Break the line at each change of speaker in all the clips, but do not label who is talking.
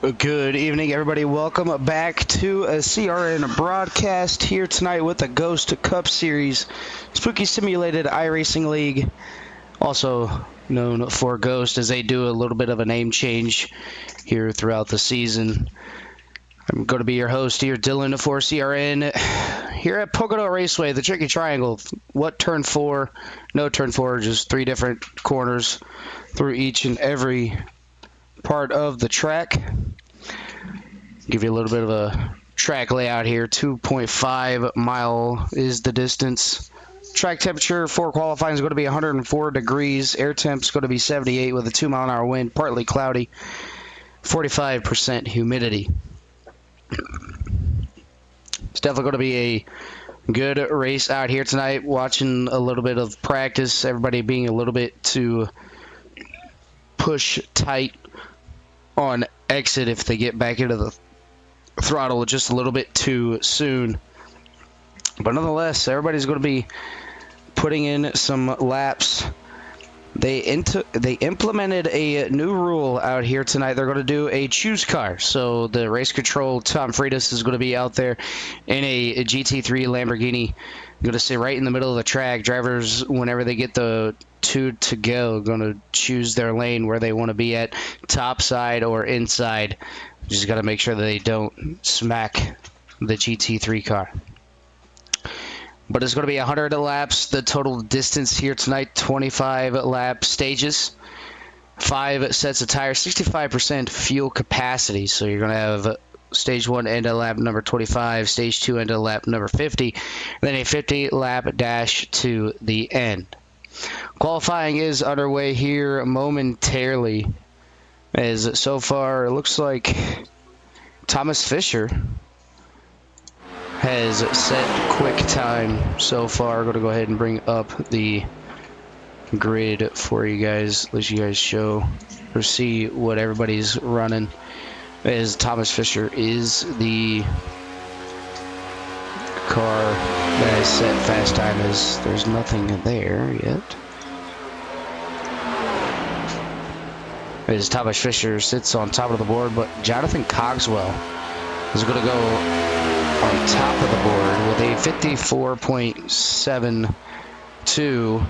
Good evening, everybody. Welcome back to a CRN broadcast here tonight with the Ghost Cup Series Spooky Simulated iRacing League, also known for Ghost, as they do a little bit of a name change here throughout the season. I'm going to be your host here, Dylan for CRN, here at Pocono Raceway, the Tricky Triangle. What turn 4? No turn 4, just 3 different corners through each and every part of the track. Give you a little bit of a track layout here. 2.5 mile is the distance. Track temperature for qualifying is going to be 104 degrees. Air temp is going to be 78 with a 2-mile-an-hour wind, partly cloudy, 45% humidity. It's definitely going to be a good race out here tonight. Watching a little bit of practice, everybody being a little bit to push tight on exit if they get back into the throttle just a little bit too soon. But nonetheless, everybody's going to be putting in some laps. They implemented a new rule out here tonight. They're going to do a choose car. So the race control, Tom Freitas, is going to be out there in a GT3 Lamborghini. Going to sit right in the middle of the track. Drivers, whenever they get the two to go, going to choose their lane where they want to be at, top side or inside. Just got to make sure that they don't smack the GT3 car. But it's going to be 100 laps. The total distance here tonight, 25 lap stages, 5 sets of tires, 65% fuel capacity. So you're going to have stage 1 end of lap number 25, stage 2 end of lap number 50, then a 50 lap dash to the end. Qualifying is underway here momentarily, as so far it looks like Thomas Fisher has set quick time so far. I'm going to go ahead and bring up the grid for you guys, let you guys show or see what everybody's running, as Thomas Fisher is the car that has set fast time, as there's nothing there yet. As Thomas Fisher sits on top of the board, but Jonathan Cogswell is going to go on top of the board with a 54.72.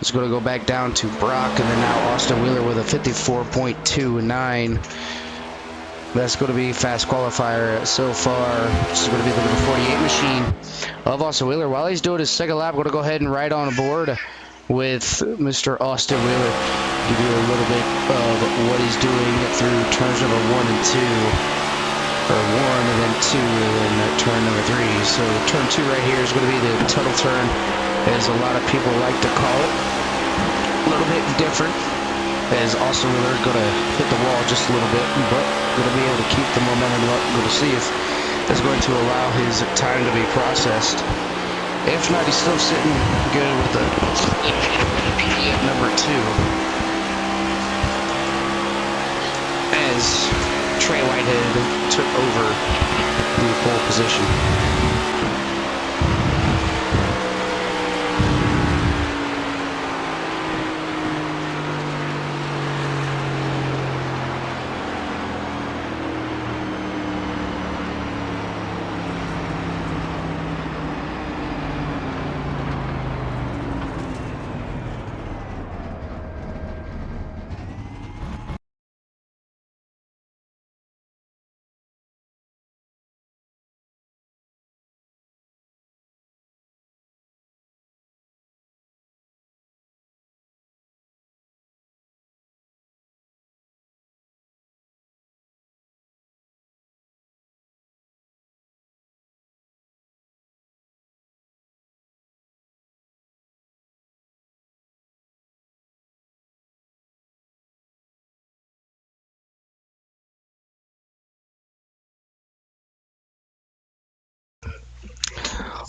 It's going to go back down to Brock, and then now Austin Wheeler with a 54.29. That's going to be fast qualifier so far. This is going to be the number 48 machine of Austin Wheeler. While he's doing his second lap, I'm going to go ahead and ride on board with Mr. Austin Wheeler. Give you a little bit of what he's doing through turns number 1 and 2. Or 1 and then 2 and then turn number 3. So turn 2 right here is going to be the tunnel turn, as a lot of people like to call it. A little bit different, as Austin Wheeler is going to hit the wall just a little bit, but going to be able to keep the momentum up. Going to see if it's going to allow his time to be processed. If not, he's still sitting good with the number 2. As Trey Whitehead took over the pole position.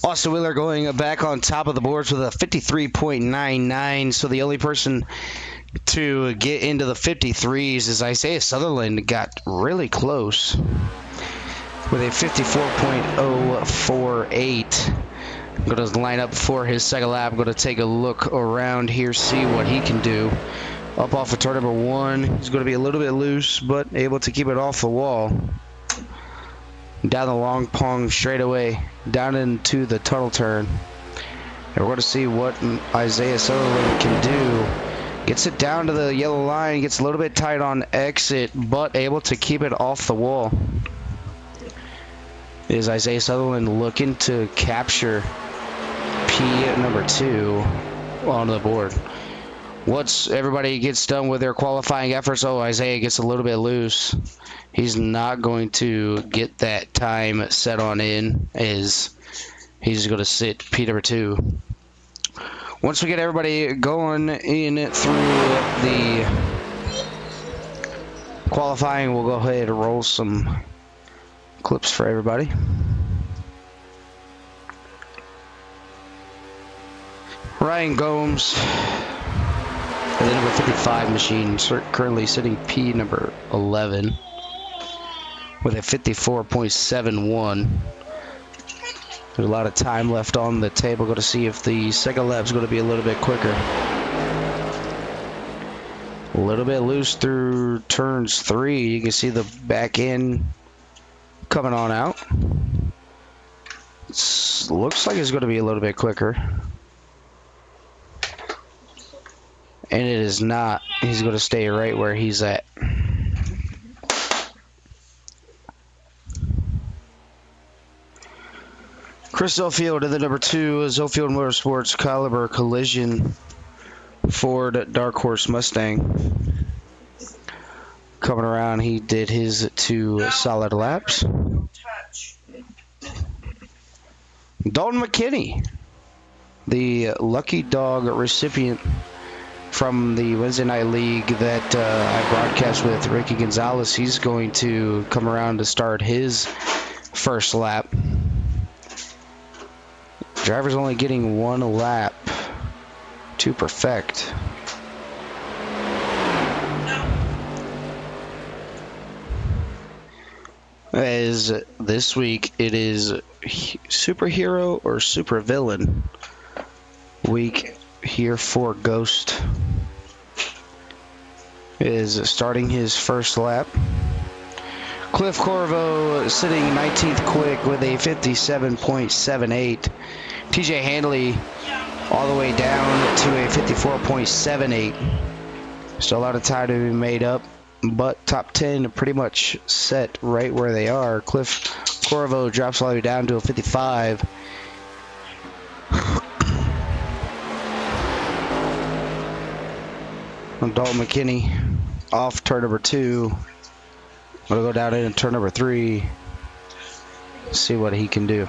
Austin Wheeler going back on top of the boards with a 53.99. So the only person to get into the 53s is Isaiah Sutherland. Got really close with a 54.048. I'm going to line up for his second lap. I'm going to take a look around here, see what he can do Up off of turn number 1. He's going to be a little bit loose, but able to keep it off the wall. Down the long pong straightaway, down into the tunnel turn. And we're going to see what Isaiah Sutherland can do. Gets it down to the yellow line, gets a little bit tight on exit, but able to keep it off the wall. Is Isaiah Sutherland looking to capture P number 2 on the board. Once everybody gets done with their qualifying efforts, Isaiah gets a little bit loose. He's not going to get that time set on in, as he's going to sit P number 2. Once we get everybody going in through the qualifying, we'll go ahead and roll some clips for everybody. Ryan Gomes, the number 55 machine, currently sitting P number 11 with a 54.71. There's a lot of time left on the table. Going to see if the second lap is going to be a little bit quicker. A little bit loose through turns 3. You can see the back end coming on out. Looks like it's going to be a little bit quicker. And it is not. He's going to stay right where he's at. Chris Zofield in the number 2, Zofield Motorsports Caliber Collision Ford Dark Horse Mustang. Coming around, he did his 2 solid laps. Dalton McKinney, the lucky dog recipient from the Wednesday Night League that I broadcast with Ricky Gonzalez. He's going to come around to start his first lap. Driver's only getting 1 lap to perfect. As this week it is superhero or supervillain week here for Ghost. Is starting his first lap. Cliff Corvo sitting 19th quick with a 57.78. TJ Handley all the way down to a 54.78. Still a lot of time to be made up, but top 10 pretty much set right where they are. Cliff Corvo drops all the way down to a 55. Dalton McKinney off turn number 2. Gonna go down into turn number 3. See what he can do.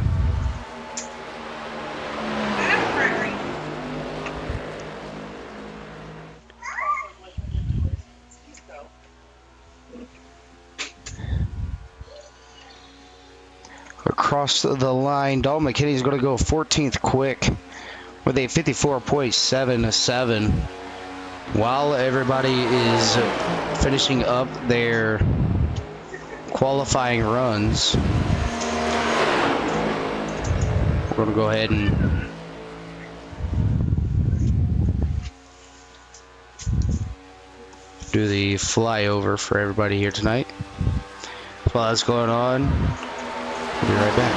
Across the line, Dalton McKinney is going to go 14th quick with a 54.77. While everybody is finishing up their qualifying runs, we're going to go ahead and do the flyover for everybody here tonight. While that's going on, we'll be right back.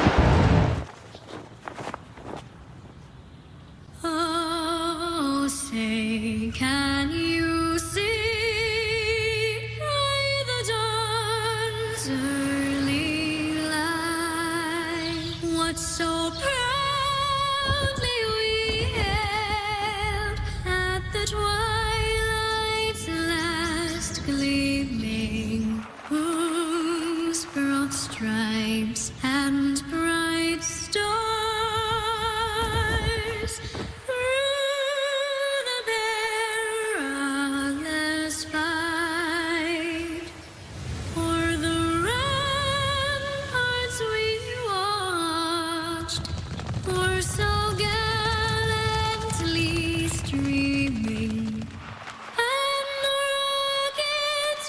Oh, say, can you see by the dawn's early light what so proudly we hailed at the twilight's last gleaming, whose broad stripes and bright stars through the perilous fight o'er the ramparts we watched were so gallantly streaming, and rockets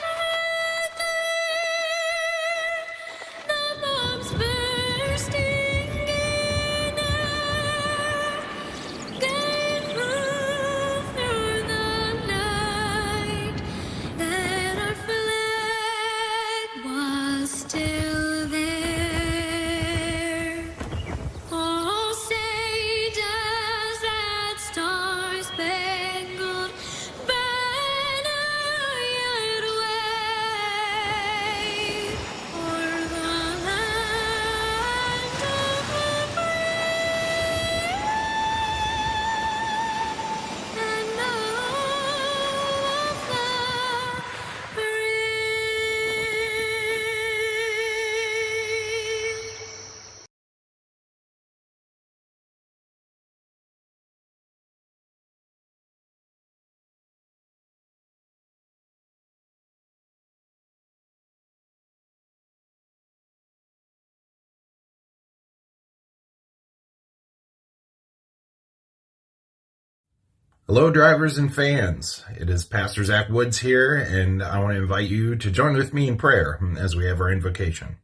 Hello, drivers and fans. It is Pastor Zach Woods here, and I want to invite you to join with me in prayer as we have our invocation.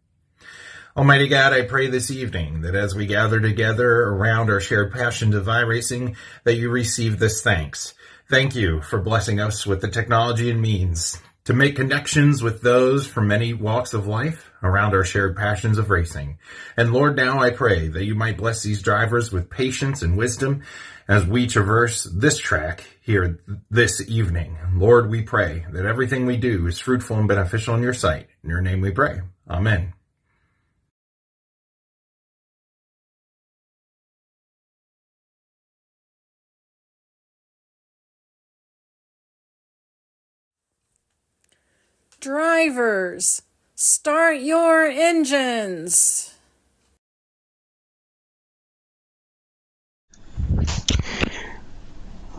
Almighty God, I pray this evening that as we gather together around our shared passion of iRacing, that you receive this thanks. Thank you for blessing us with the technology and means to make connections with those from many walks of life around our shared passions of racing. And Lord, now I pray that you might bless these drivers with patience and wisdom as we traverse this track here this evening. Lord, we pray that everything we do is fruitful and beneficial in your sight. In your name we pray. Amen.
Drivers, start your engines.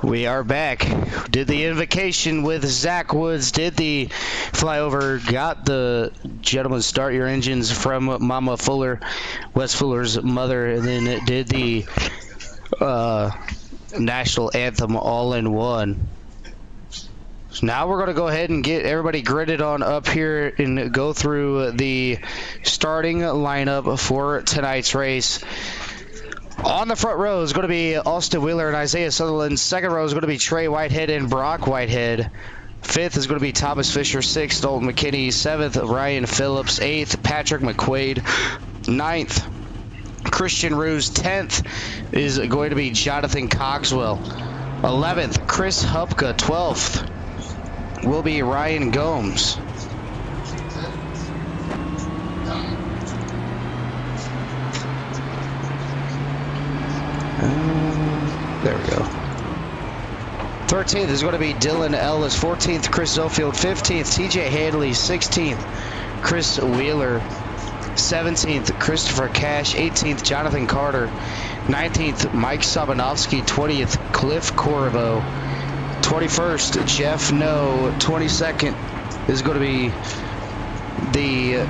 We are back. Did the invocation with Zach Woods, did the flyover, got the gentlemen start your engines from Mama Fuller, Wes Fuller's mother, and then did the national anthem all in one. So now we're going to go ahead and get everybody gridded on up here and go through the starting lineup for tonight's race. On the front row is going to be Austin Wheeler and Isaiah Sutherland. Second row is going to be Trey Whitehead and Brock Whitehead. Fifth is going to be Thomas Fisher. Sixth, Dalton McKinney. Seventh, Ryan Phillips. Eighth, Patrick McQuaid. Ninth, Christian Ruse. 10th is going to be Jonathan Cogswell. 11th, Chris Hupka. 12th will be Ryan Gomes. There we go. 13th is going to be Dylan Ellis. 14th, Chris Zofield. 15th, TJ Hadley. 16th, Chris Wheeler. 17th, Christopher Cash. 18th, Jonathan Carter. 19th, Mike Sabanovsky. 20th, Cliff Corvo. 21st, Jeff No. 22nd is going to be the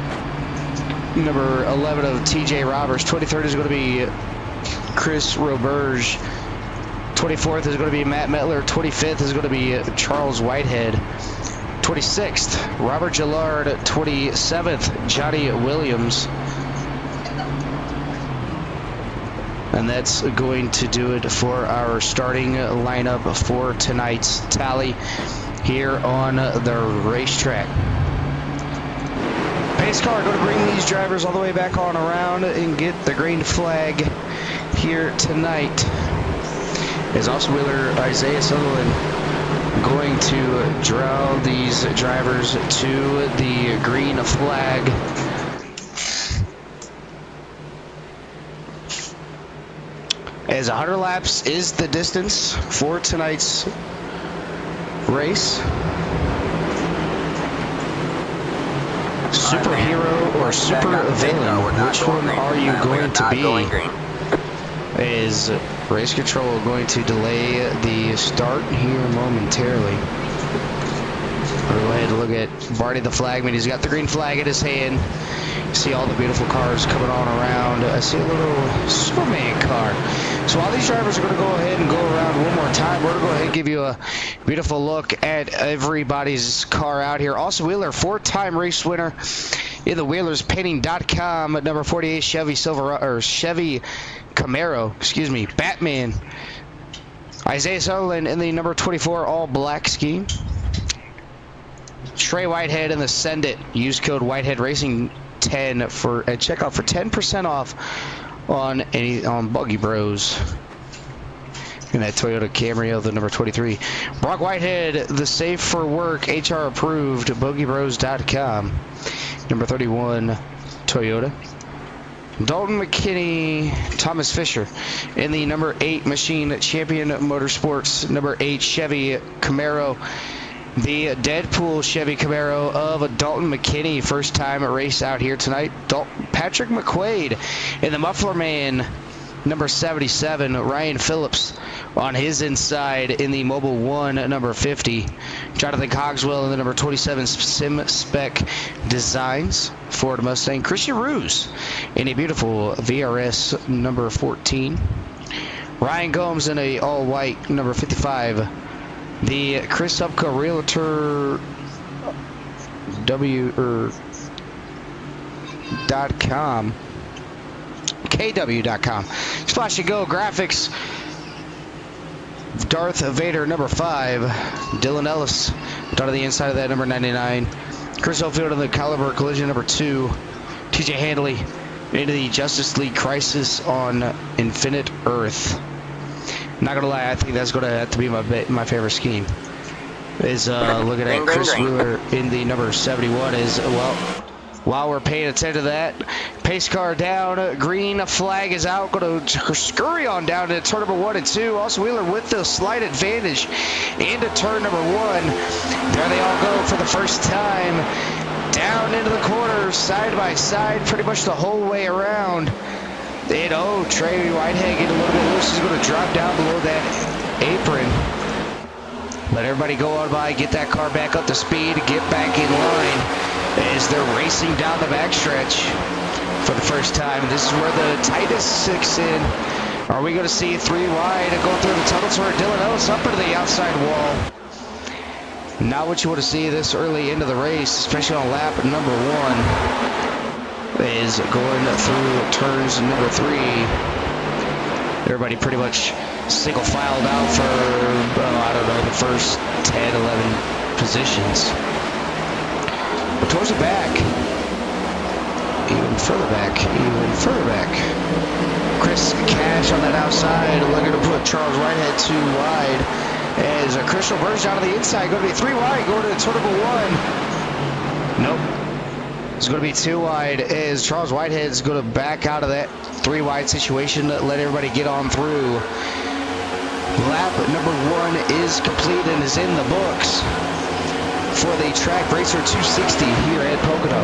number 11 of TJ Roberts. 23rd is going to be Chris Roberge. 24th is going to be Matt Metler. 25th is going to be Charles Whitehead. 26th, Robert Gillard. 27th, Johnny Williams. And that's going to do it for our starting lineup for tonight's tally here on the racetrack. Pace car going to bring these drivers all the way back on around and get the green flag here tonight. Is Austin Wheeler, Isaiah Sutherland going to draw these drivers to the green flag. As 100 laps is the distance for tonight's race. Superhero or super villain, which one are you going to be? Is race control going to delay the start here momentarily? We'll go ahead and look at Barney the flagman. He's got the green flag in his hand. See all the beautiful cars coming on around. I see a little Superman car. So while these drivers are going to go ahead and go around one more time, we're going to go ahead and give you a beautiful look at everybody's car out here. Austin Wheeler, 4-time race winner in the WheelersPainting.com at number 48 Chevy Chevy Camaro, Batman. Isaiah Sutherland in the number 24 all black scheme. Trey Whitehead in the Send It. Use code Whitehead Racing 10 for a checkout for 10% off on Buggy Bros. And that Toyota Camry, the number 23. Brock Whitehead, the Safe for Work HR approved, buggybros.com. Number 31 Toyota. Dalton McKinney, Thomas Fisher in the number 8 Machine Champion Motorsports, number 8 Chevy Camaro. The Deadpool Chevy Camaro of Dalton McKinney, first time race out here tonight. Patrick McQuaid in the Muffler Man, number 77. Ryan Phillips on his inside in the Mobile 1, number 50. Jonathan Cogswell in the number 27 Sim Spec Designs Ford Mustang. Christian Ruse in a beautiful VRS number 14. Ryan Gomes in a all-white number 55. The Chris Upka Realtor .com, KW.com. Splash and Go Graphics. Darth Vader number 5. Dylan Ellis down to the inside of that number 99. Chris Oldfield on the Caliber Collision number 2. TJ Handley into the Justice League Crisis on Infinite Earth. Not gonna lie, I think that's gonna have to be my favorite scheme. Is looking at Chris Wheeler in the number 71 is, well, while we're paying attention to that, pace car down, green flag is out, going to scurry on down to turn number 1 and 2. Also Wheeler with the slight advantage into turn number 1. There they all go for the first time. Down into the corner, side by side, pretty much the whole way around. And Trey Whitehead getting a little bit loose. He's going to drop down below that apron. Let everybody go on by, get that car back up to speed, get back in line as they're racing down the backstretch for the first time. This is where the tightest 6 in. Are we going to see 3 wide and going through the tunnel where Dylan Ellis up into the outside wall? Not what you want to see this early into the race, especially on lap number 1, is going through turns number 3. Everybody pretty much single filed out for, I don't know, the first 10, 11 positions. But towards the back, even further back. Chris Cash on that outside, looking to put Charles Whitehead 2 wide. As Christian Burge down to the inside, going to be 3 wide, going to turn number 1. Nope. It's going to be 2 wide as Charles Whitehead's going to back out of that 3 wide situation, let everybody get on through. Lap number 1 is complete and is in the books for the Track Racer 260 here at Pocono.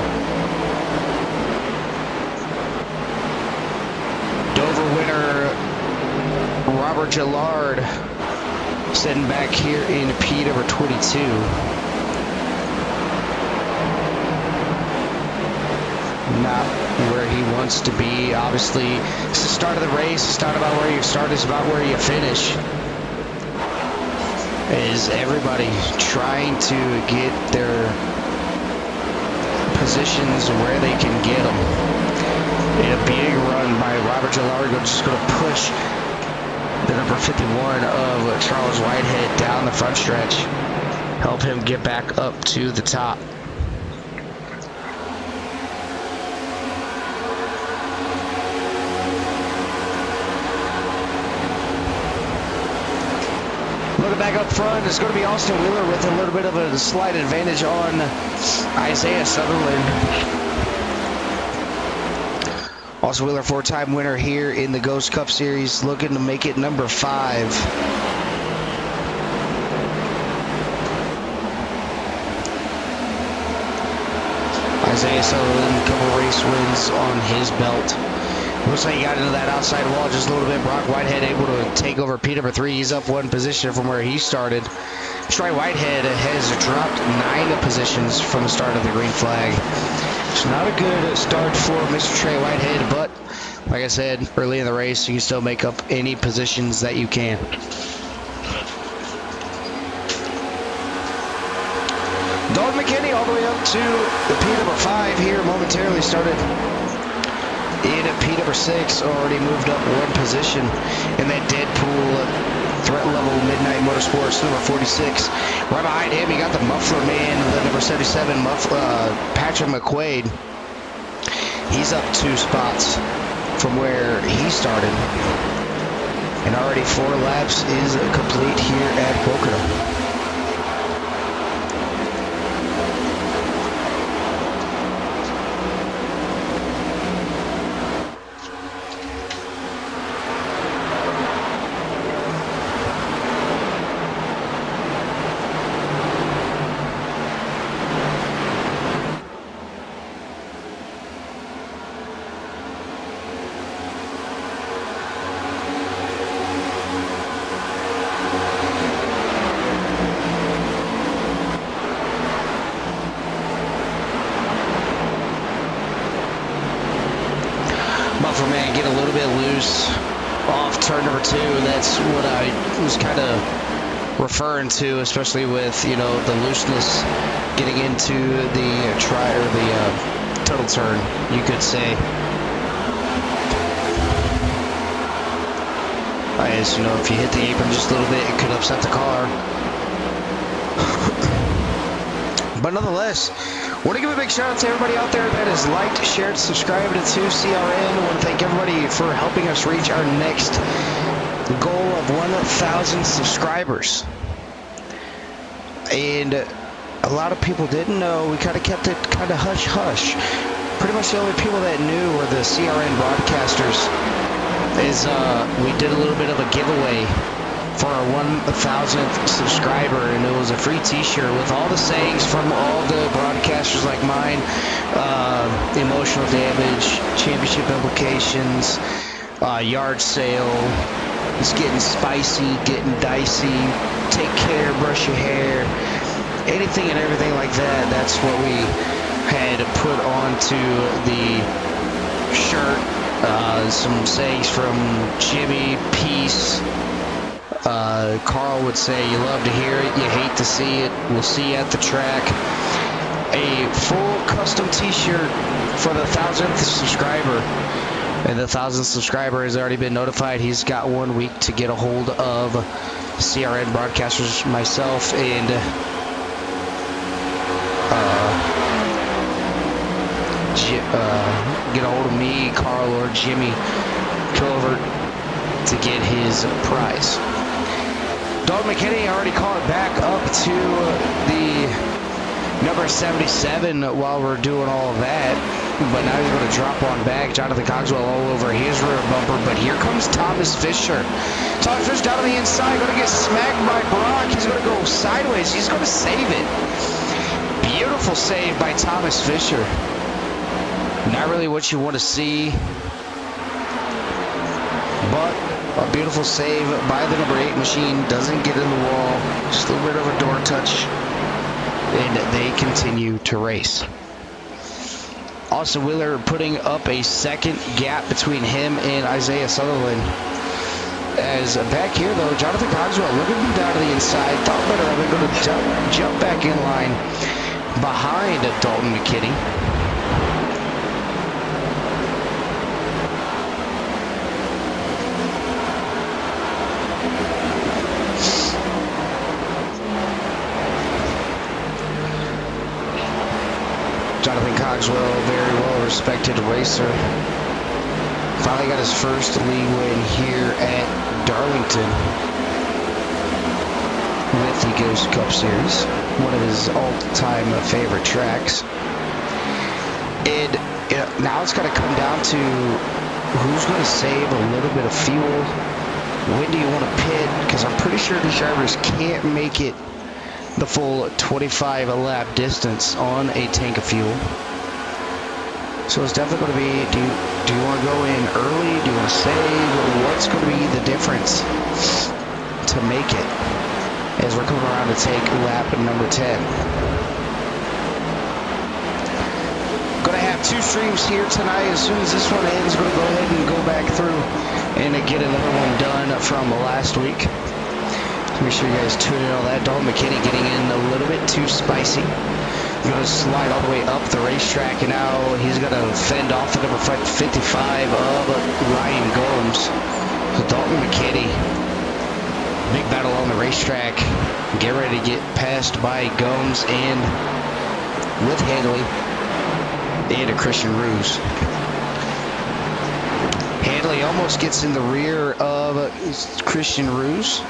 Dover winner Robert Gillard sitting back here in P number 22. Not where he wants to be. Obviously, it's the start of the race. It's not about where you start, it's about where you finish. Is everybody trying to get their positions where they can get them. In a big run by Robert Gillard, just going to push the number 51 of Charles Whitehead down the front stretch. Help him get back up to the top. Looking back up front, it's going to be Austin Wheeler with a little bit of a slight advantage on Isaiah Sutherland. Austin Wheeler, 4-time winner here in the Ghost Cup Series, looking to make it number 5. Isaiah Sutherland, a couple race wins on his belt. Looks like he got into that outside wall just a little bit. Brock Whitehead able to take over P number 3. He's up 1 position from where he started. Trey Whitehead has dropped 9 positions from the start of the green flag. It's not a good start for Mr. Trey Whitehead, but like I said, early in the race, you can still make up any positions that you can. Doug McKinney all the way up to the P number 5 here, momentarily started in P number 6, already moved up 1 position in that Deadpool threat level Midnight Motorsports number 46. Right behind him, you got the muffler man, the number 77 Patrick McQuaid. He's up 2 spots from where he started, and already 4 laps is complete here at Pocono. Muffler man get a little bit loose off turn number 2. That's what I was kind of referring to, especially with, you know, the looseness getting into the total turn, you could say. As you know, if you hit the apron just a little bit, it could upset the car. But nonetheless, I want to give a big shout out to everybody out there that has liked, shared, subscribed to 2CRN. I want to thank everybody for helping us reach our next goal of 1,000 subscribers. And a lot of people didn't know. We kind of kept it kind of hush-hush. Pretty much the only people that knew were the CRN broadcasters. We did a little bit of a giveaway for our 1,000th subscriber, and it was a free t-shirt with all the sayings from all the broadcasters like mine. Emotional damage, championship implications, yard sale, it's getting spicy, getting dicey, take care, brush your hair, anything and everything like that. That's what we had put onto the shirt. Some sayings from Jimmy, Peace. Carl would say, you love to hear it, you hate to see it, we'll see you at the track. A full custom t-shirt for the 1,000th subscriber. And the 1,000th subscriber has already been notified. He's got 1 week to get a hold of CRN broadcasters, myself, and get a hold of me, Carl, or Jimmy Covert to get his prize. Dalton McKinney already called it back up to the number 77 while we're doing all of that. But now he's going to drop on back. Jonathan Cogswell all over his rear bumper. But here comes Thomas Fisher. Thomas Fisher down on the inside, going to get smacked by Brock. He's going to go sideways. He's going to save it. Beautiful save by Thomas Fisher. Not really what you want to see, but a beautiful save by the number 8 machine. Doesn't get in the wall, just a little bit of a door touch, and they continue to race. Austin Wheeler putting up a second gap between him and Isaiah Sutherland. As back here though, Jonathan Cogswell looking down to the inside, thought better of it, going to jump back in line behind Dalton McKinney. Jonathan Cogswell, very well-respected racer. Finally got his first league win here at Darlington with the Ghost Cup Series, one of his all-time favorite tracks. And now it's got to come down to who's going to save a little bit of fuel. When do you want to pit? Because I'm pretty sure these drivers can't make it the full 25 lap distance on a tank of fuel. So it's definitely going to be, do you want to go in early? Do you want to save? What's going to be the difference to make it as we're coming around to take lap number 10? Going to have 2 streams here tonight. As soon as this one ends, going to go ahead and go back through and get another one done from last week. Make sure you guys tune in on that. Dalton McKinney getting in a little bit too spicy. Going to slide all the way up the racetrack, and now he's going to fend off the number 55 of Ryan Gomes. So Dalton McKinney, big battle on the racetrack. Get ready to get passed by Gomes and with Handley and a Christian Ruse. Handley almost gets in the rear of Christian Ruse.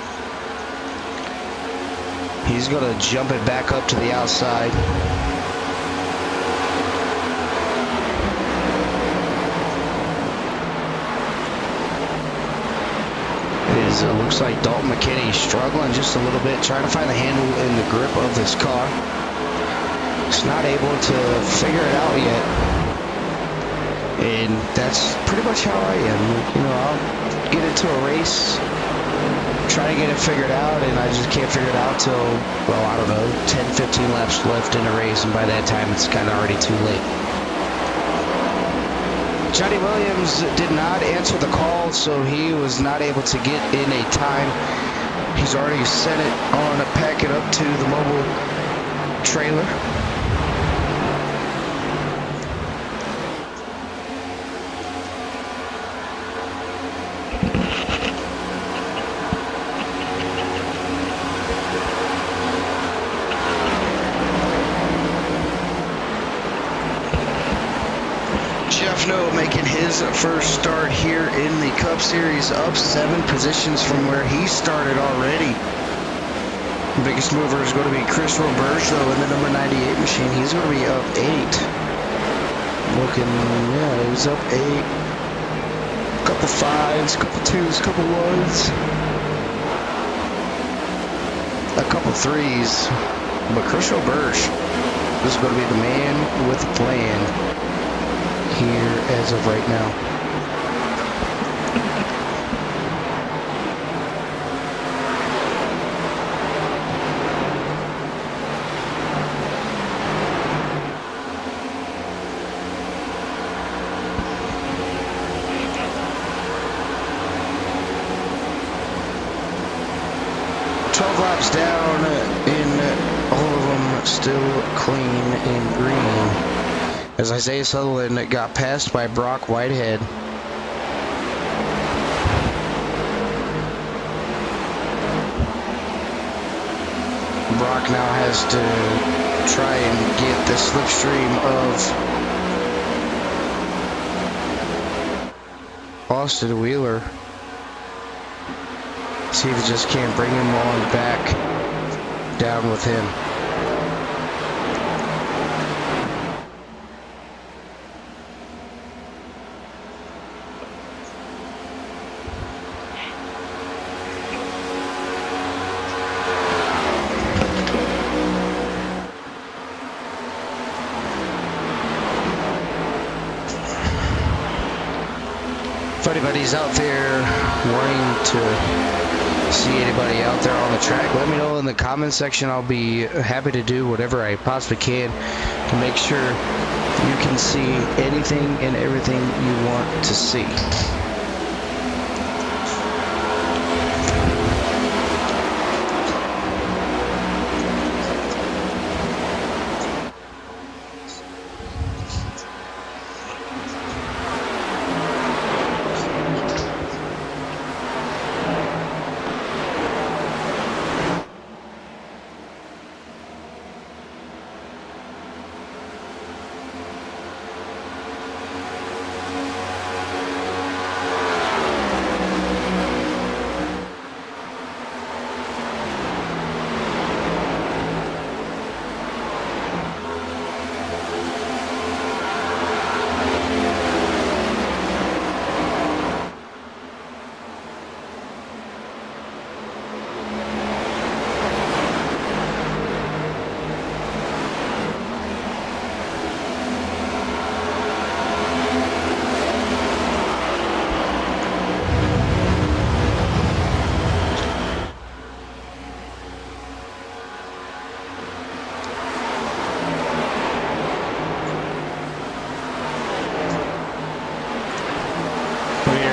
He's going to jump it back up to the outside. It looks like Dalton McKinney struggling just a little bit, trying to find the handle and the grip of this car. He's not able to figure it out yet. And that's pretty much how I am. You know, I'll get into a race, try to get it figured out, and I just can't figure it out till, well, I don't know, 10, 15 laps left in a race, and by that time it's kind of already too late. Johnny Williams did not answer the call, so he was not able to get in a time. He's already sent it on a packet up to the mobile trailer. Jeff Noe making his first start here in the Cup Series, up 7 positions from where he started already. The biggest mover is going to be Chris Roberge, though, in the number 98 machine. He's going to be up 8. Looking, yeah, he's up 8. Couple 5s, couple 2s, couple 1s. A couple 3s. But Chris Roberge is going to be the man with the plan here as of right now. Laps down, in all of them still clean and green, as Isaiah Sutherland got passed by Brock Whitehead. Brock now has to try and get the slipstream of Austin Wheeler. See if he just can't bring him on back down with him. If anybody's out there wanting to see anybody out there on the track, let me know in the comment section. I'll be happy to do whatever I possibly can to make sure you can see anything and everything you want to see.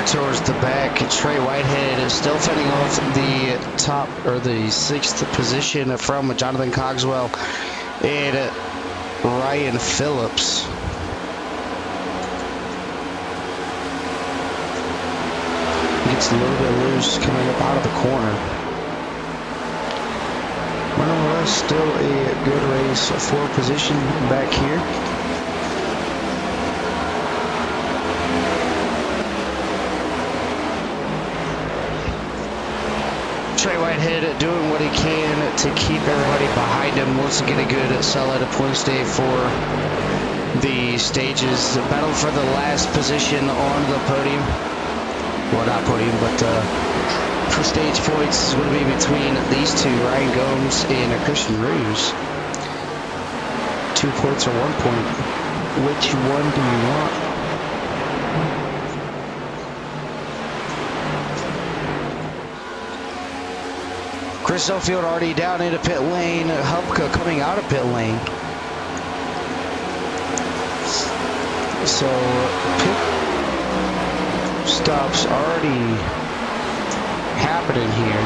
Towards the back, Trey Whitehead is still fending off the top, or the 6th position from Jonathan Cogswell and Ryan Phillips. Gets a little bit loose coming up out of the corner. But nonetheless, still a good race for position back here. Trey Whitehead doing what he can to keep everybody behind him. Wants to get a good solid points day for the stages. The battle for the last position on the podium. Well, not podium, but for stage points is going to be between these two, Ryan Gomes and Christian Ruse. 2 points or 1 point. Which one do you want? Chris Ofield already down into pit lane. Hupka coming out of pit lane. So stops already happening here.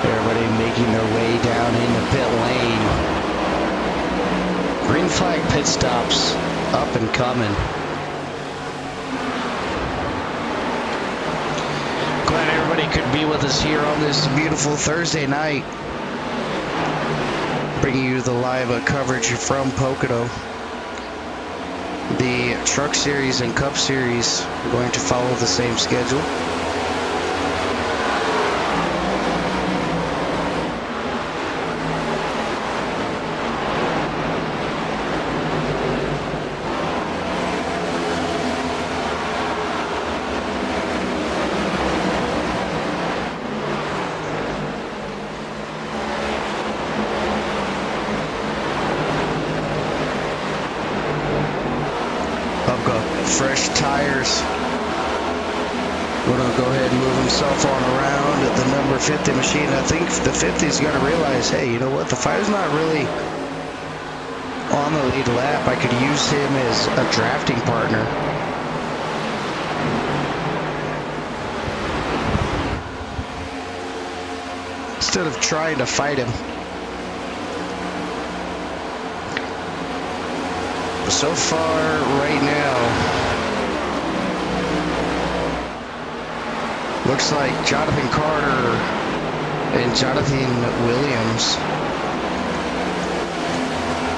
Everybody making their way down into pit lane. Green flag pit stops up and coming. Glad everybody could be with us here on this beautiful Thursday night. Bringing you the live coverage from Pocono. The Truck Series and Cup Series are going to follow the same schedule. Fresh tires. Gonna go ahead and move himself on around at the number 50 machine. I think the 50 is gonna realize, hey, you know what? The fire's not really on the lead lap. I could use him as a drafting partner. Instead of trying to fight him. So far, right now, looks like Jonathan Carter and Jonathan Williams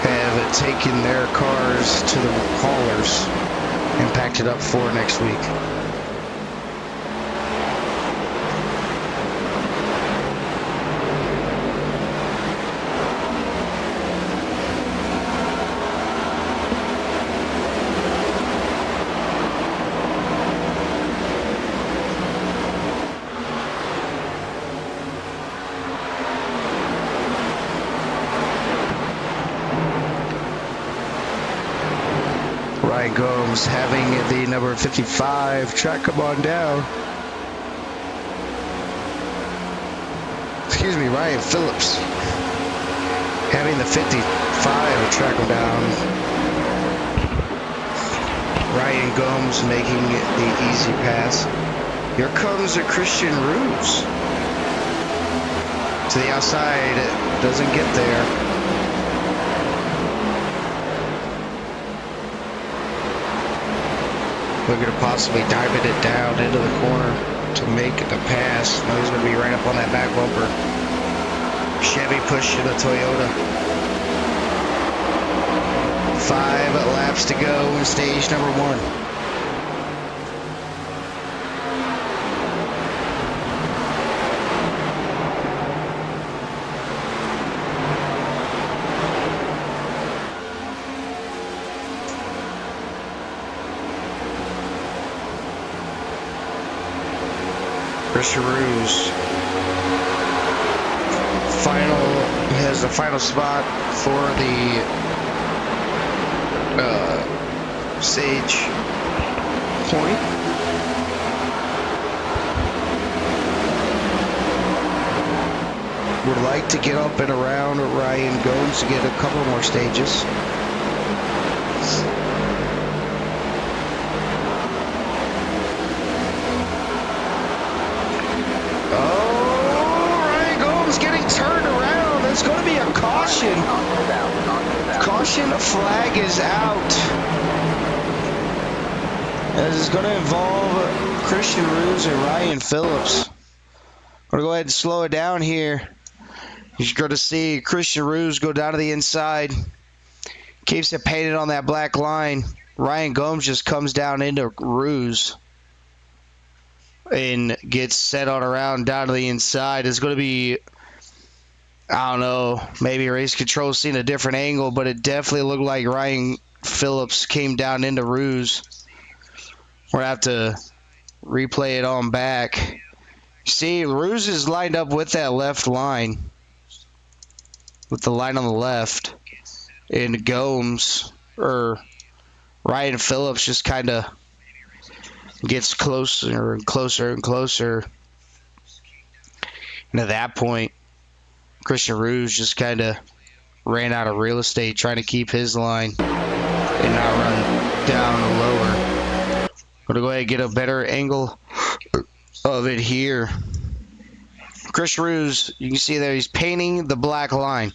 have taken their cars to the haulers and packed it up for next week. Ryan Gomes having the number 55 track come on down. Excuse me, Ryan Phillips having the 55 track him down. Ryan Gomes making the easy pass. Here comes a Christian Ruse. To the outside, doesn't get there. Looking to possibly diving it down into the corner to make the pass. No, he's going to be right up on that back bumper. Chevy pushing the Toyota. 5 laps to go in stage number 1. Christian Ruse has the final spot for the stage point. Would like to get up and around Ryan Gomes to get a couple more stages. It's going to be a caution. Caution flag is out. As it's going to involve Christian Ruse and Ryan Phillips. I'm going to go ahead and slow it down here. You're going to see Christian Ruse go down to the inside. Keeps it painted on that black line. Ryan Gomes just comes down into Ruse and gets set on around down to the inside. It's going to be, I don't know, maybe race control seen a different angle, but it definitely looked like Ryan Phillips came down into Ruse. We're going to have to replay it on back. See, Ruse is lined up with that left line, with the line on the left. And Gomes, or Ryan Phillips, just kind of gets closer and closer and closer. And at that point, Christian Rouge just kind of ran out of real estate trying to keep his line and not run down lower. Going to go ahead and get a better angle of it here. Chris Rouge, you can see there he's painting the black line.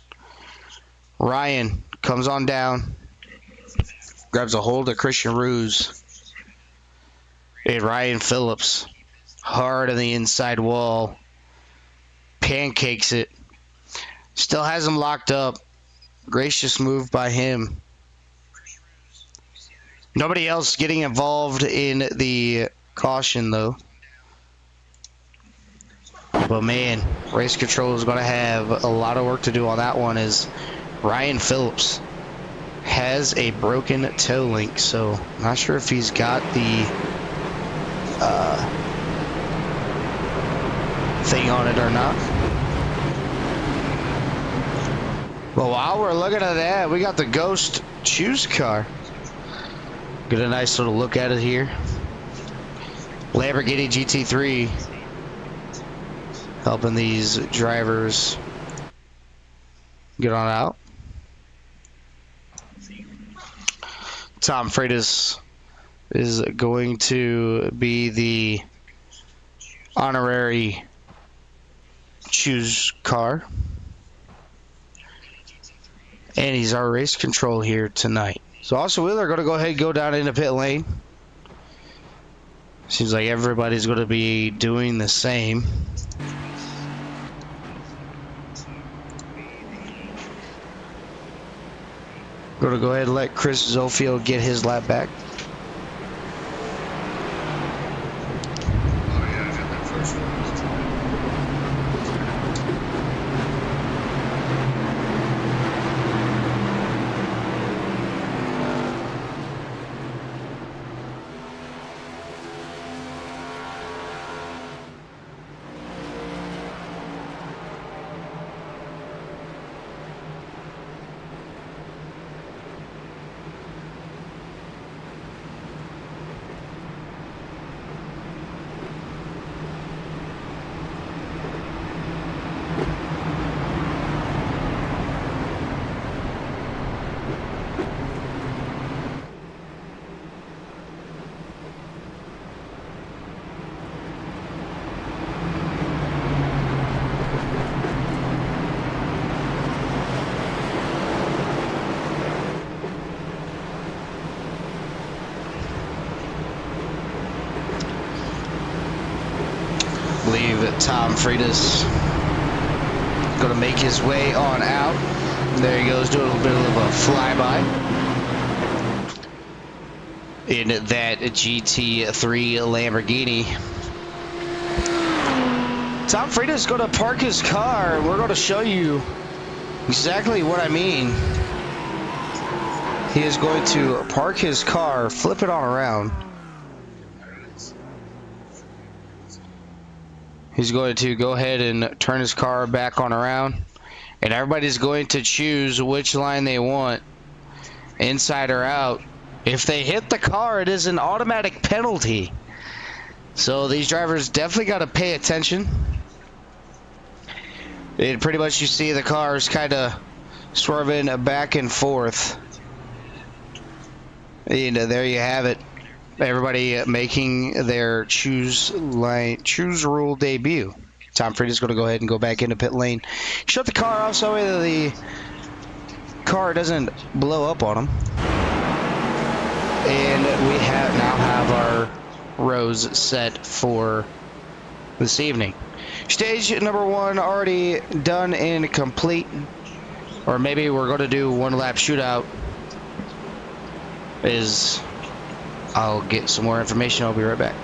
Ryan comes on down, grabs a hold of Christian Rouge. And Ryan Phillips, hard on the inside wall, pancakes it. Still has him locked up. Gracious move by him. Nobody else getting involved in the caution, though. But, man, race control is going to have a lot of work to do on that one as Ryan Phillips has a broken toe link. So, not sure if he's got the thing on it or not. But while we're looking at that, we got the Ghost Choose car. Get a nice little look at it here. Lamborghini GT3 helping these drivers get on out. Tom Freitas is going to be the honorary Choose car. And he's our race control here tonight. So Austin Wheeler going to go ahead and go down into pit lane. Seems like everybody's going to be doing the same. Going to go ahead and let Chris Zofield get his lap back. Believe that Tom Freitas going to make his way on out. There he goes, doing a little bit of a flyby in that GT3 Lamborghini. Tom Freitas is going to park his car, and we're going to show you exactly what I mean. He is going to park his car, flip it on around. He's going to go ahead and turn his car back on around. And everybody's going to choose which line they want, inside or out. If they hit the car, it is an automatic penalty. So these drivers definitely got to pay attention. And pretty much you see the cars kind of swerving back and forth. And there you have it. Everybody making their choose rule debut. Tom Freitas is going to go ahead and go back into pit lane. Shut the car off so that the car doesn't blow up on him. And we now have our rows set for this evening. Stage number 1 already done and complete. Or maybe we're going to do one lap shootout. I'll get some more information. I'll be right back.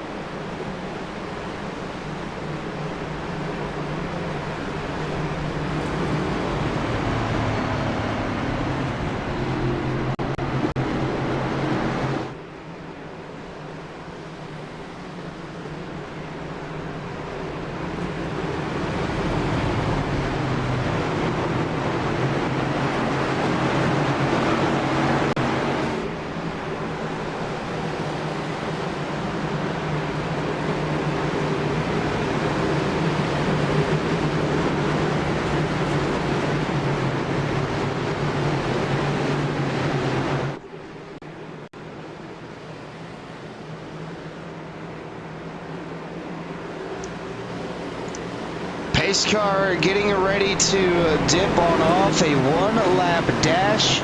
race car getting ready to dip on off a one-lap dash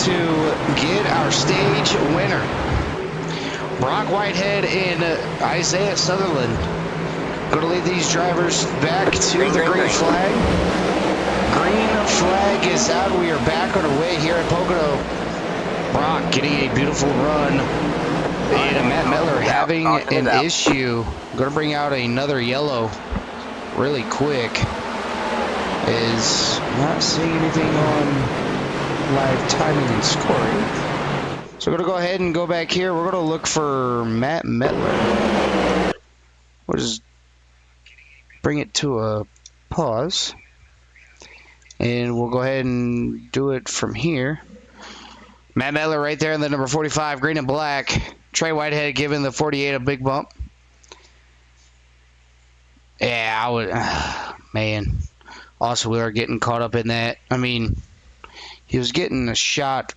to get our stage winner. Brock Whitehead and Isaiah Sutherland going to lead these drivers back to the green flag. Green flag is out. We are back on our way here at Pocono. Brock getting a beautiful run. And Matt Miller having an issue. Going to bring out another yellow really quick. Is not seeing anything on live timing and scoring. So we're going to go ahead and go back here. We're going to look for Matt Metler. We'll just bring it to a pause. And we'll go ahead and do it from here. Matt Metler right there in the number 45, green and black. Trey Whitehead giving the 48 a big bump. Yeah, I would... man. Also, we are getting caught up in that. I mean, he was getting a shot.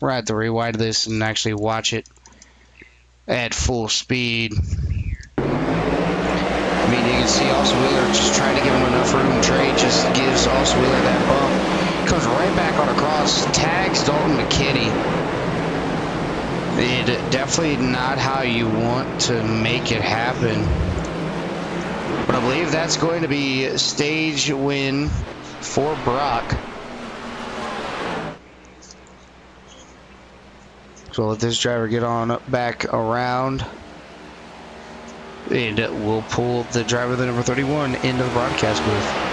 We're going to have to rewind this and actually watch it at full speed. I mean, you can see Austin Wheeler just trying to give him enough room. Trey just gives Austin Wheeler that bump. Comes right back on across, tags Dalton McKinney. Definitely not how you want to make it happen. But I believe that's going to be a stage win for Brock. So let this driver get on back around. And we'll pull the driver, the number 31, into the broadcast booth.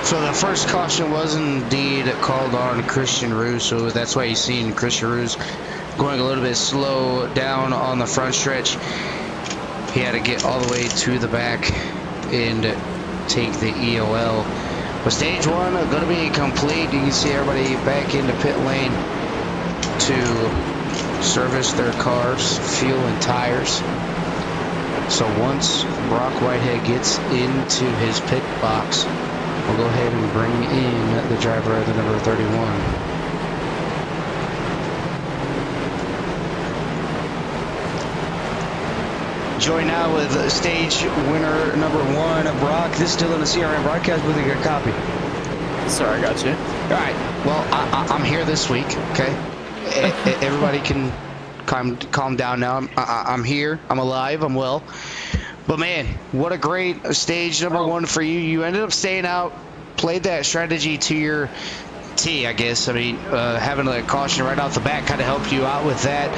So the first caution was indeed called on Christian Roos, so that's why you've seen Christian Roos going a little bit slow down on the front stretch. He had to get all the way to the back and take the EOL. But stage one going to be complete. You can see everybody back into pit lane to service their cars, fuel and tires. So once Brock Whitehead gets into his pit box, we'll go ahead and bring in the driver of the number 31. Join now with stage winner number 1, Brock. This is still in the CRM broadcast booth. You got a copy.
Sorry, I got you.
All right. Well, I'm here this week. Okay. Everybody can calm down now. I'm here. I'm alive. I'm well. But man, what a great stage number 1 for you. You ended up staying out, played that strategy to your T, I guess. I mean, having a caution right off the bat kind of helped you out with that.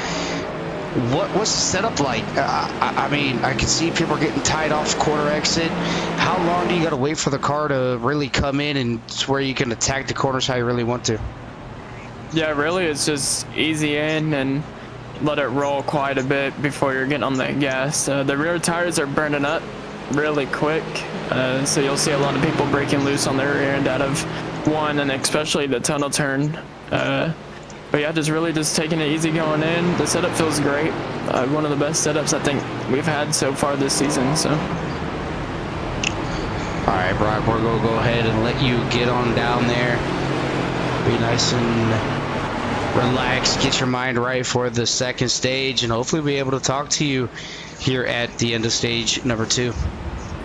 What's the setup like? I mean, I can see people getting tied off quarter exit. How long do you got to wait for the car to really come in and it's where you can attack the corners how you really want to?
Yeah, really, it's just easy in and let it roll quite a bit before you're getting on the gas. The rear tires are burning up really quick, so you'll see a lot of people breaking loose on their rear end out of one, and especially the tunnel turn. But yeah, just taking it easy going in. The setup feels great. One of the best setups I think we've had so far this season. So.
All right, Brock, we're gonna go ahead and let you get on down there. Be nice and relax, get your mind right for the second stage, and hopefully be able to talk to you here at the end of stage number 2.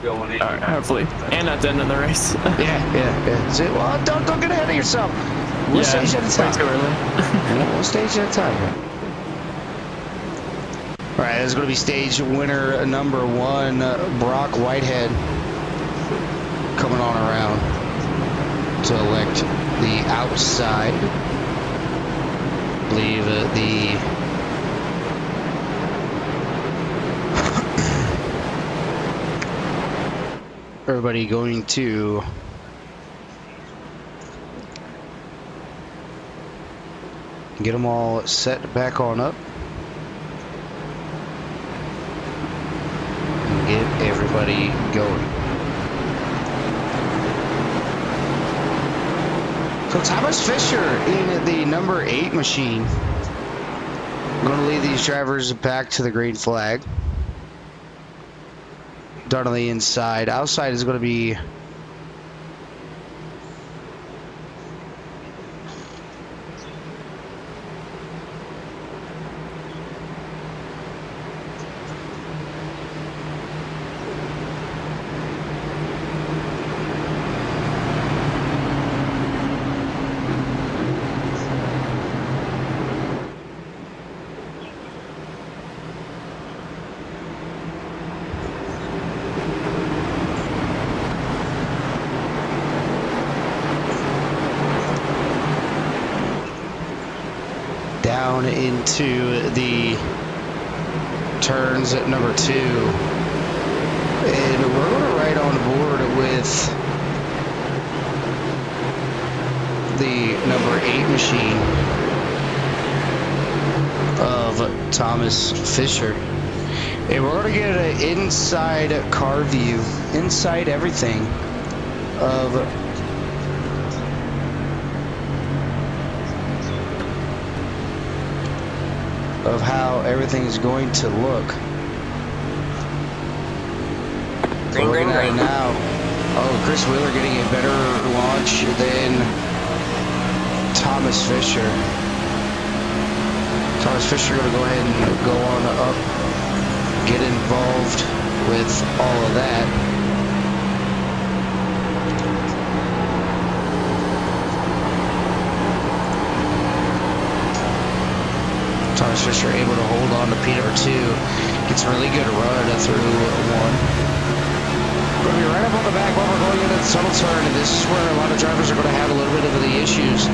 All right, hopefully, and at the end of the race.
yeah. So, well, don't get ahead of yourself. One stage at a time.
Too early.
One stage at a time. All right, this is going to be stage winner number 1, Brock Whitehead, coming on around to elect the outside. I believe everybody going to get them all set back on up and get everybody going. So Thomas Fisher in the number 8 machine. Going to lead these drivers back to the green flag. Dart on the inside. Outside is going to be down into the turns at number 2. And we're going to right on board with the number 8 machine of Thomas Fisher. And we're going to get an inside car view, inside everything of how everything's going to look. We're looking at it now. Oh, Chris Wheeler getting a better launch than Thomas Fisher. Thomas Fisher going to go ahead and go on up, get involved with all of that. Thomas Fisher able to hold on to P2. Gets a really good run through 1. We're going to be right up on the back bumper going into the tunnel turn, and this is where a lot of drivers are going to have a little bit of the issues.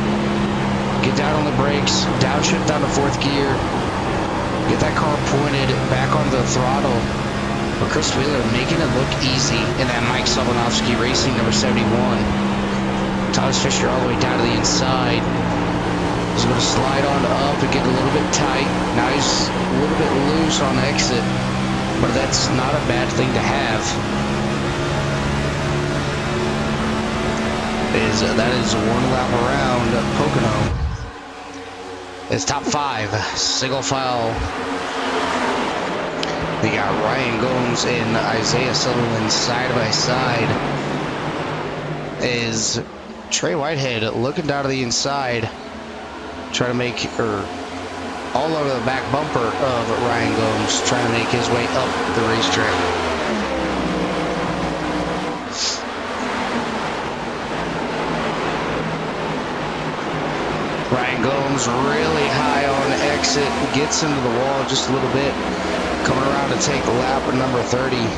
Get down on the brakes, downshift down to 4th gear, get that car pointed back on the throttle. But Chris Wheeler making it look easy in that Mike Solonovsky Racing number 71. Thomas Fisher all the way down to the inside. He's going to slide on up and get a little bit tight. Now he's a little bit loose on exit, but that's not a bad thing to have. That is 1 lap around Pocono. It's top 5, single file. They got Ryan Gomes and Isaiah Sutherland side by side. Is Trey Whitehead looking down to the inside, trying to make, all over the back bumper of Ryan Gomes, trying to make his way up the racetrack. Ryan Gomes really high on exit, gets into the wall just a little bit, coming around to take lap number 30.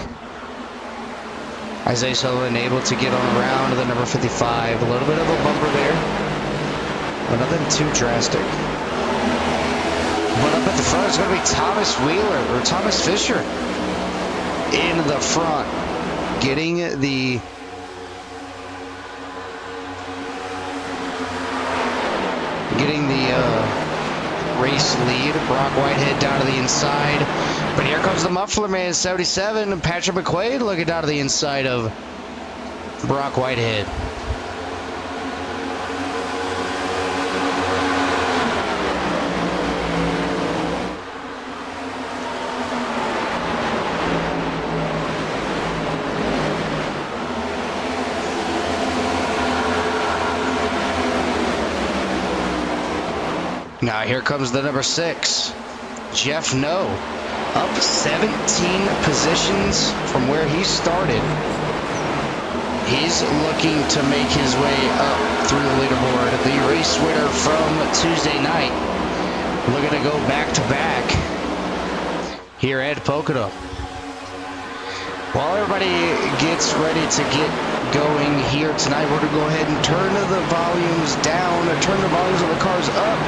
Isaiah Sutherland able to get on around to the number 55. A little bit of a bumper there, but nothing too drastic. But up at the front is going to be Thomas Wheeler, or Thomas Fisher, in the front, getting the race lead. Brock Whitehead down to the inside, but here comes the muffler man 77, and Patrick McQuaid looking down to the inside of Brock Whitehead. Now here comes the number 6, Jeff No, up 17 positions from where he started. He's looking to make his way up through the leaderboard. The race winner from Tuesday night, looking to go back to back here at Pocono. While everybody gets ready to get going here tonight, we're going to go ahead and turn the volumes down, turn the volumes of the cars up,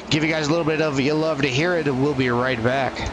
give you guys a little bit of you love to hear it, and we'll be right back.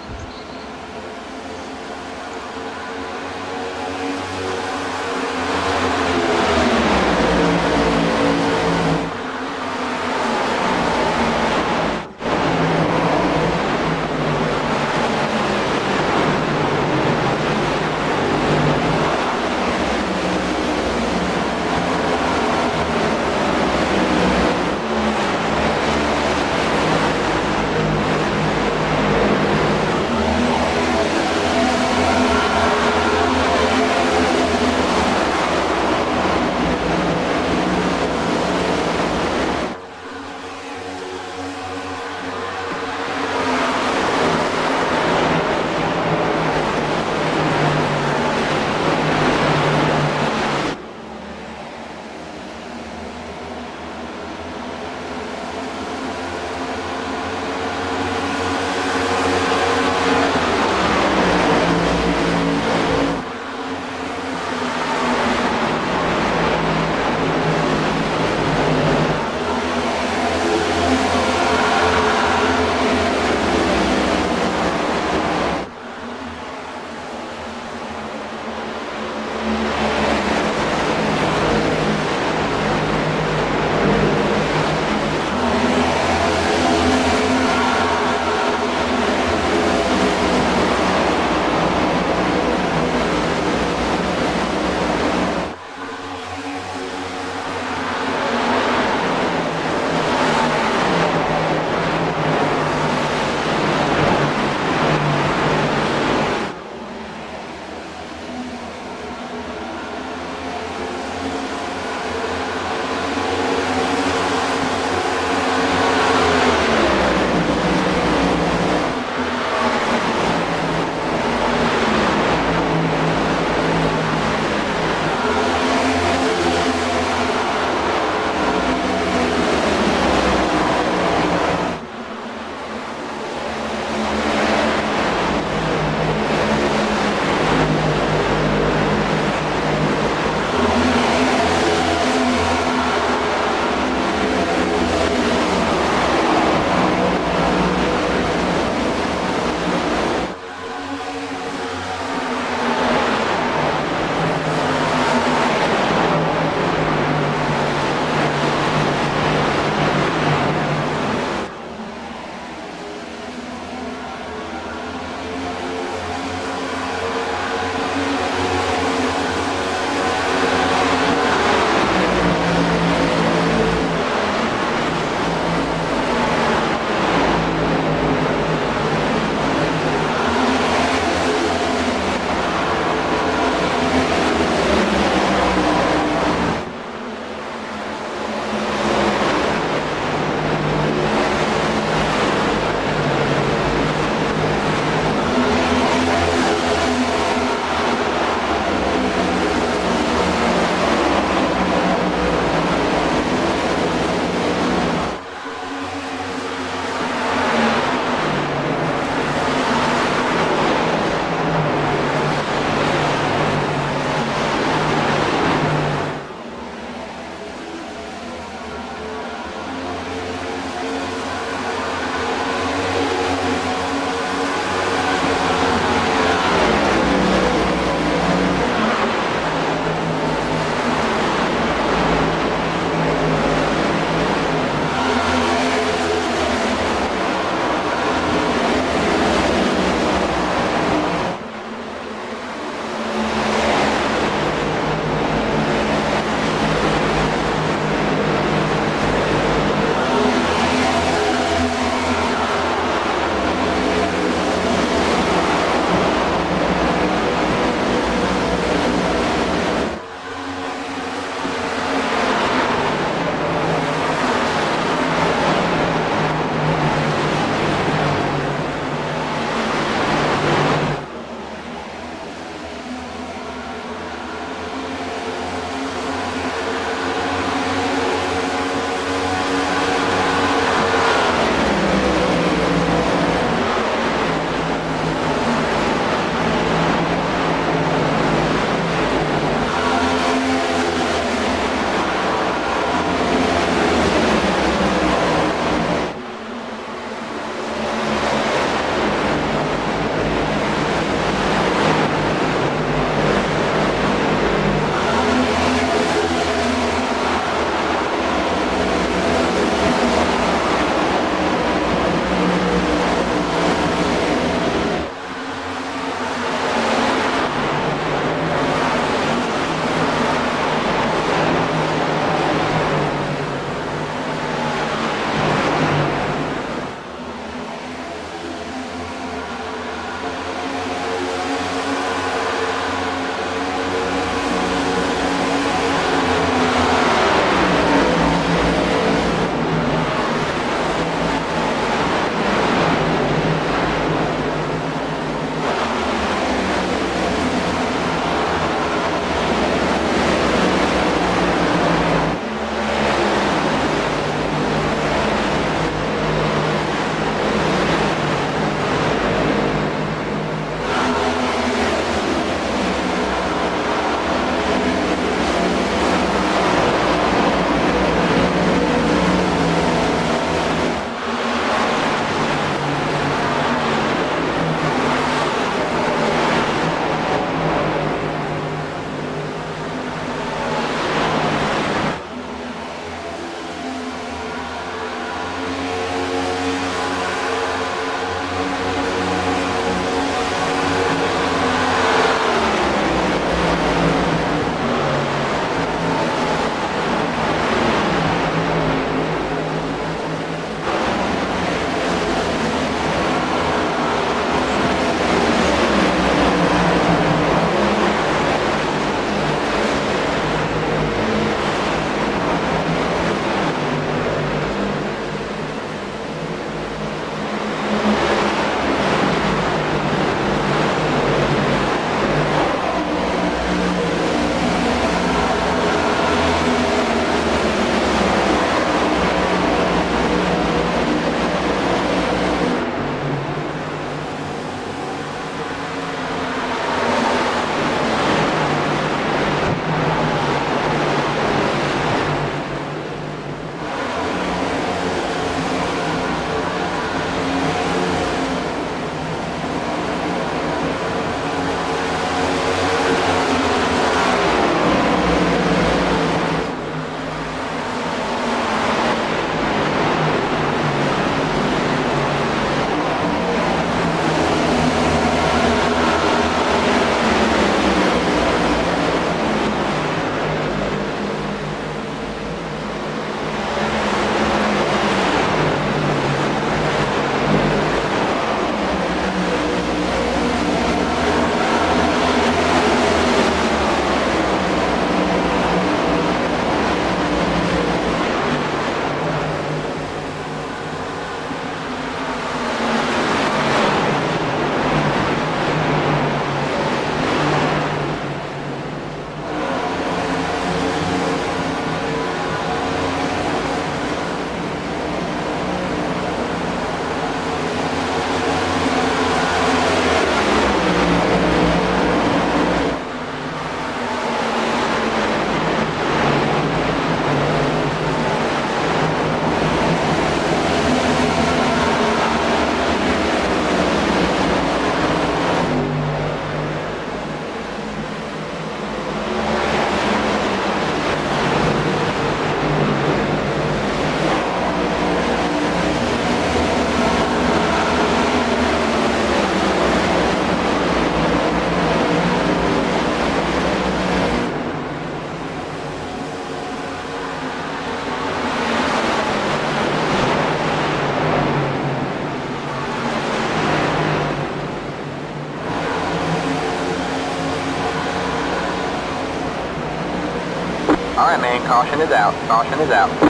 man, caution is out. Caution is out.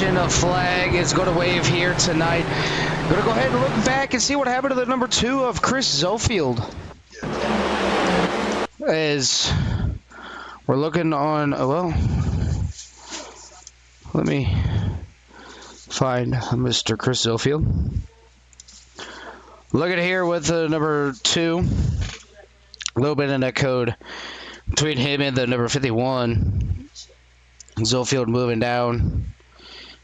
A flag is going to wave here tonight. Going to go ahead and look back and see what happened to the number 2 of Chris Zofield. As we're looking on, well, let me find Mr. Chris Zofield. Look at here with the number 2. A little bit in that code between him and the number 51. Zofield moving down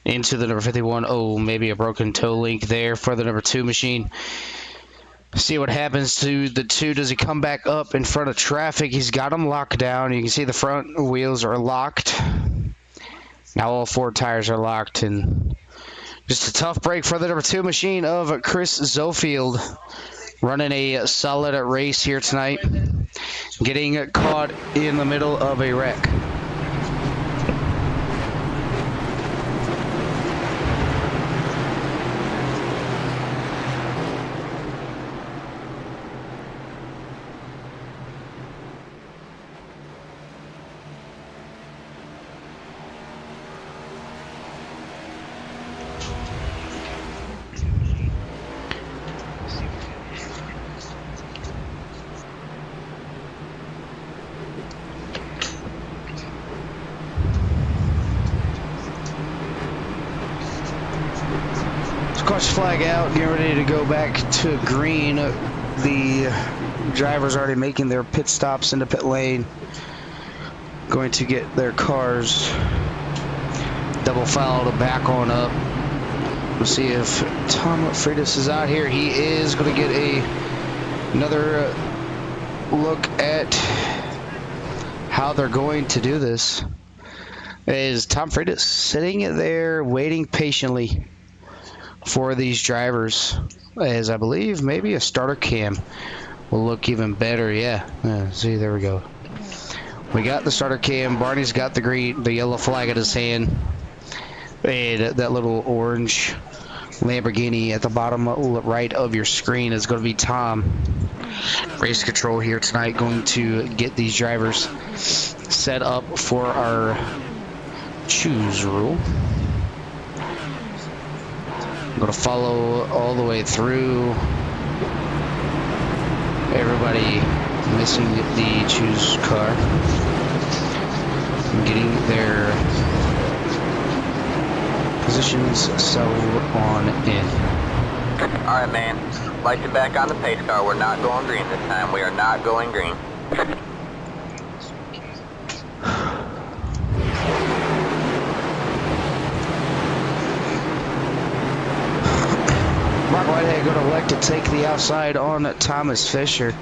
into the number 51. Oh, maybe a broken toe link there for the number 2 machine. See what happens to the 2. Does he come back up in front of traffic? He's got him locked down. You can see the front wheels are locked. Now all 4 tires are locked, and just a tough break for the number 2 machine of Chris Zofield. Running a solid race here tonight. Getting caught in the middle of a wreck. Caution flag out, getting ready to go back to green. The drivers already making their pit stops into pit lane. Going to get their cars double fouled back on up. We'll see if Tom Freitas is out here. He is going to get another look at how they're going to do this. Is Tom Freitas sitting there waiting patiently for these drivers, as I believe maybe a starter cam will look even better. Yeah, see, there we go. We got the starter cam. Barney's got the yellow flag at his hand, and that little orange Lamborghini at the bottom right of your screen is going to be Tom. Race control here tonight, going to get these drivers set up for our choose rule. I'm going to follow all the way through. Everybody missing the choose car. Getting their positions settled on in.
Alright, man. Light you back on the pace car. We're not going green this time. We are not going green.
Mark Whitehead going to elect to take the outside on Thomas Fisher. We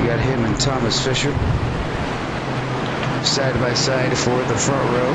got him and Thomas Fisher side by side for the front row.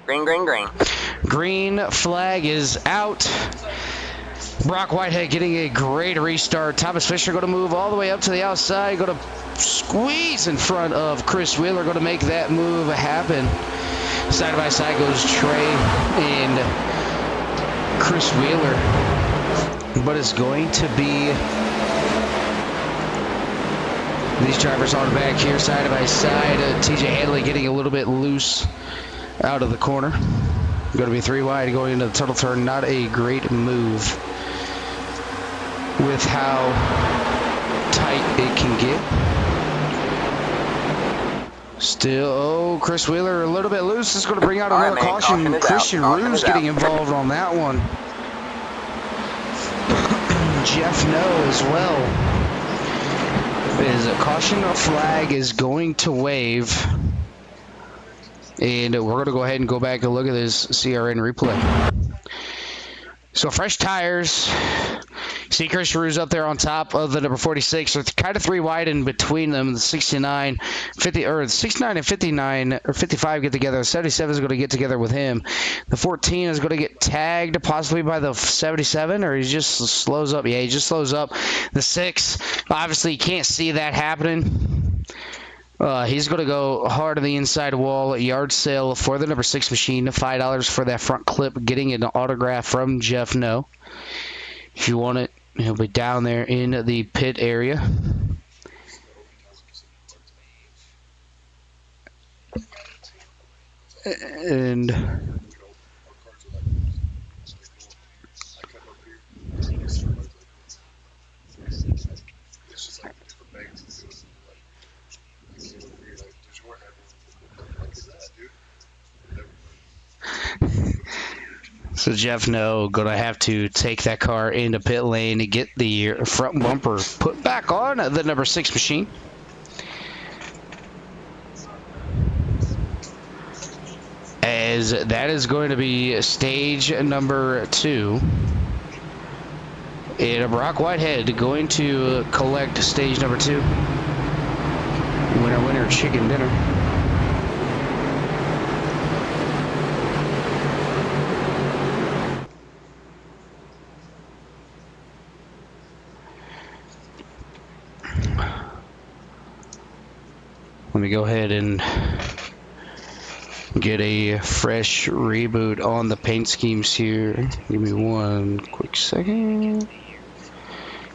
Green, green, green.
Green flag is out. Brock Whitehead getting a great restart. Thomas Fisher going to move all the way up to the outside. Going to squeeze in front of Chris Wheeler. Going to make that move happen. Side by side goes Trey and Chris Wheeler. But it's going to be these drivers on back here side by side. TJ Hanley getting a little bit loose out of the corner. Going to be 3 wide going into the turtle turn. Not a great move with how tight it can get. Still, oh, Chris Wheeler a little bit loose. Is going to bring out another caution. Christian Ruse getting involved on that one. Jeff No as well. Is a caution flag is going to wave. And we're going to go ahead and go back and look at this CRN replay. So fresh tires. See Chris Ruse up there on top of the number 46. So it's kind of 3 wide in between them. The 69, 50, or the 69 and 59 or 55 get together. The 77 is going to get together with him. The 14 is going to get tagged possibly by the 77, or he just slows up. Yeah, he just slows up. The 6, obviously you can't see that happening. He's going to go hard on the inside wall. Yard sale for the number 6 machine. $5 for that front clip. Getting an autograph from Jeff No. If you want it, he'll be down there in the pit area. And so Jeff No gonna have to take that car into pit lane to get the front bumper put back on the number 6 machine. As that is going to be stage number 2. And Brock Whitehead going to collect stage number 2. Winner, winner, chicken dinner. Let me go ahead and get a fresh reboot on the paint schemes here. Give me one quick second. If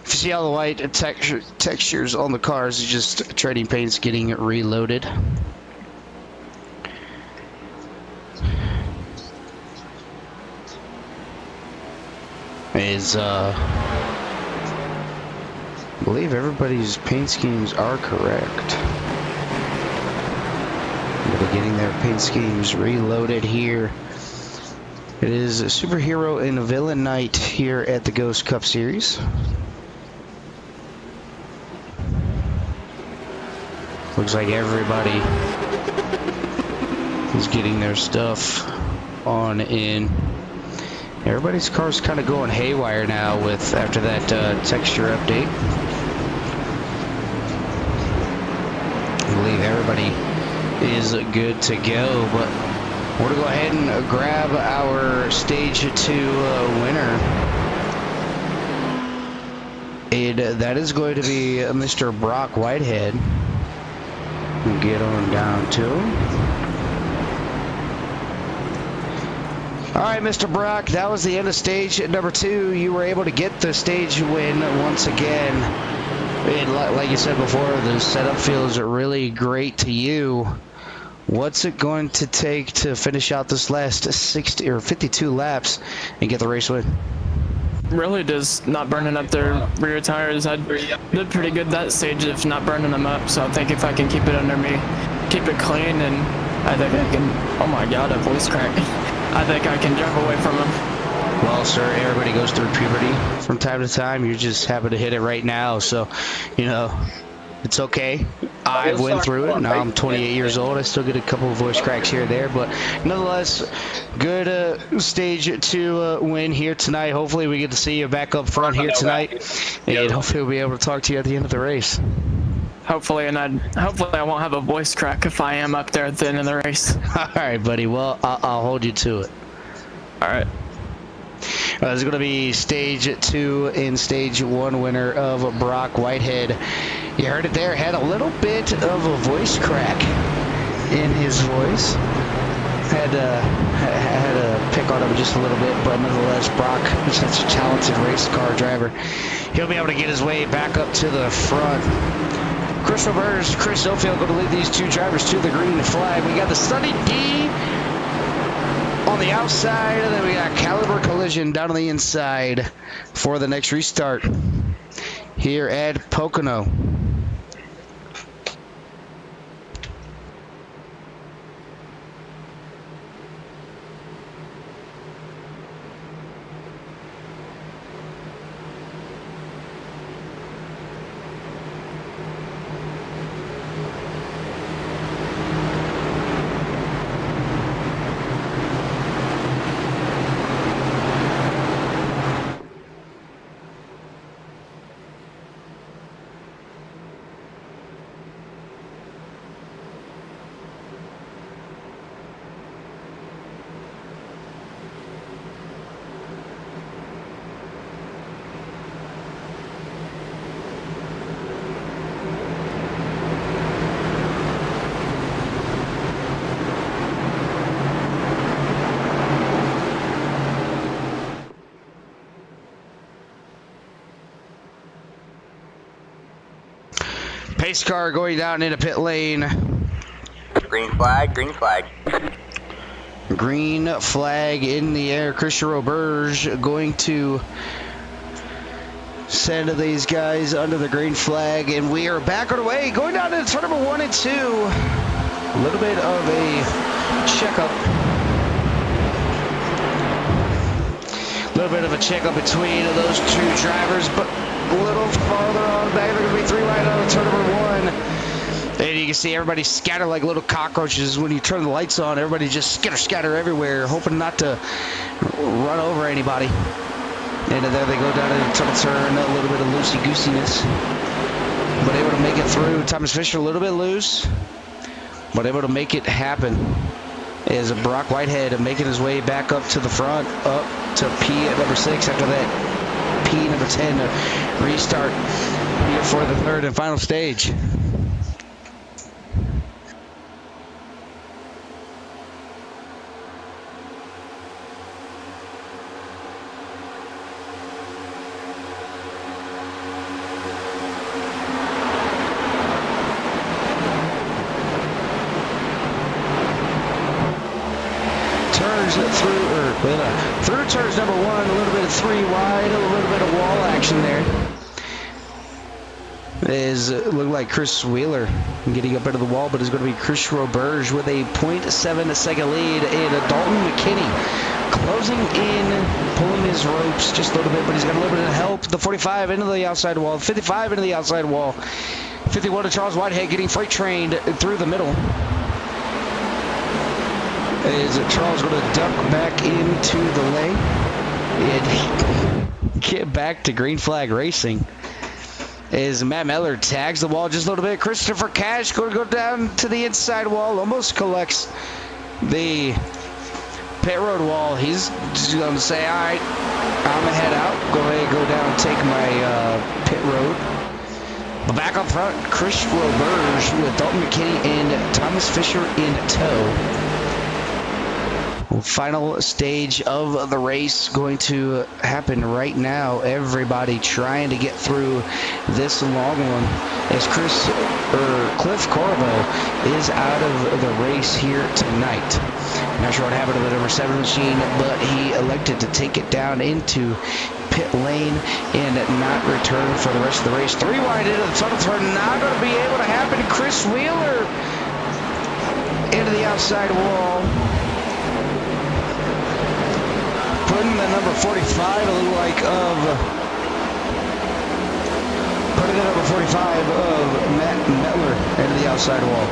you see all the white textures on the cars, it's just trading paints getting reloaded. I believe everybody's paint schemes are correct. They're getting their paint schemes reloaded here. It is a superhero and a villain night here at the Ghost Cup Series. Looks like everybody is getting their stuff on in. Everybody's car's kind of going haywire now with after that texture update. I believe everybody is good to go, but we're going to go ahead and grab our stage 2 winner. And that is going to be Mr. Brock Whitehead. We'll get on down to him. All right, Mr. Brock, that was the end of stage number 2. You were able to get the stage win once again. And like you said before, the setup feels really great to you. What's it going to take to finish out this last 60 or 52 laps and get the race win?
Really just not burning up their rear tires. I did pretty good that stage of not burning them up, so I think if I can keep it under me, keep it clean, and I think I can, oh my god, a voice crack. I think I can drive away from them.
Well, sir, everybody goes through puberty from time to time. You just happen to hit it right now, so, you know, it's okay. I went through it. Now I'm 28 years old. I still get a couple of voice cracks here and there, but nonetheless, good stage 2 win here tonight. Hopefully we get to see you back up front here tonight, and hopefully we'll be able to talk to you at the end of the race.
Hopefully I won't have a voice crack if I am up there at the end of the race.
All right, buddy. Well, I'll hold you to it.
All right.
This is going to be stage 2 and stage 1 winner of Brock Whitehead. You heard it there. Had a little bit of a voice crack in his voice. Had to pick on him just a little bit, but nonetheless, Brock is such a talented race car driver. He'll be able to get his way back up to the front. Chris Roberts, Chris Ofield going to lead these two drivers to the green flag. We got the Sunny D on the outside, and then we got Caliber Collision down on the inside for the next restart here at Pocono. Pace car going down into pit lane.
Green flag, green flag.
Green flag in the air. Christian Roberge going to send these guys under the green flag, and we are back on the way. Going down to turn number 1 and 2. A little bit of a checkup. A little bit of a checkup between those two drivers, but a little farther on back. They're going to be 3 wide on turn number 1. And you can see everybody scatter like little cockroaches when you turn the lights on. Everybody just scatter everywhere, hoping not to run over anybody. And there they go down into the turn, a little bit of loosey-goosiness. But able to make it through. Thomas Fisher a little bit loose, but able to make it happen. Is Brock Whitehead making his way back up to the front, up to P at number 6 after that. P number 10 to restart here for the third and final stage. Through turns number 1, a little bit of 3 wide, a little bit of wall action there. Look like Chris Wheeler getting up into the wall, but it's going to be Chris Roberge with a 0.7 second lead, and Dalton McKinney closing in, pulling his ropes just a little bit, but he's got a little bit of help. The 45 into the outside wall, 55 into the outside wall, 51 to Charles Whitehead getting freight trained through the middle. Is Charles going to duck back into the lane and get back to green flag racing? Is Matt Miller tags the wall just a little bit. Christopher Cash going to go down to the inside wall, almost collects the pit road wall. He's just going to say, all right, I'm going to head out. Go ahead and go down and take my pit road. But back up front, Chris Roberge with Dalton McKinney and Thomas Fisher in tow. Final stage of the race going to happen right now. Everybody trying to get through this long one as Cliff Corvo is out of the race here tonight. Not sure what happened to the number 7 machine, but he elected to take it down into pit lane and not return for the rest of the race. 3 wide into the tunnel turn, not going to be able to happen. Chris Wheeler into the outside wall. Putting the number 45, a little like of putting the number 45 of Matt Mettler into the outside wall.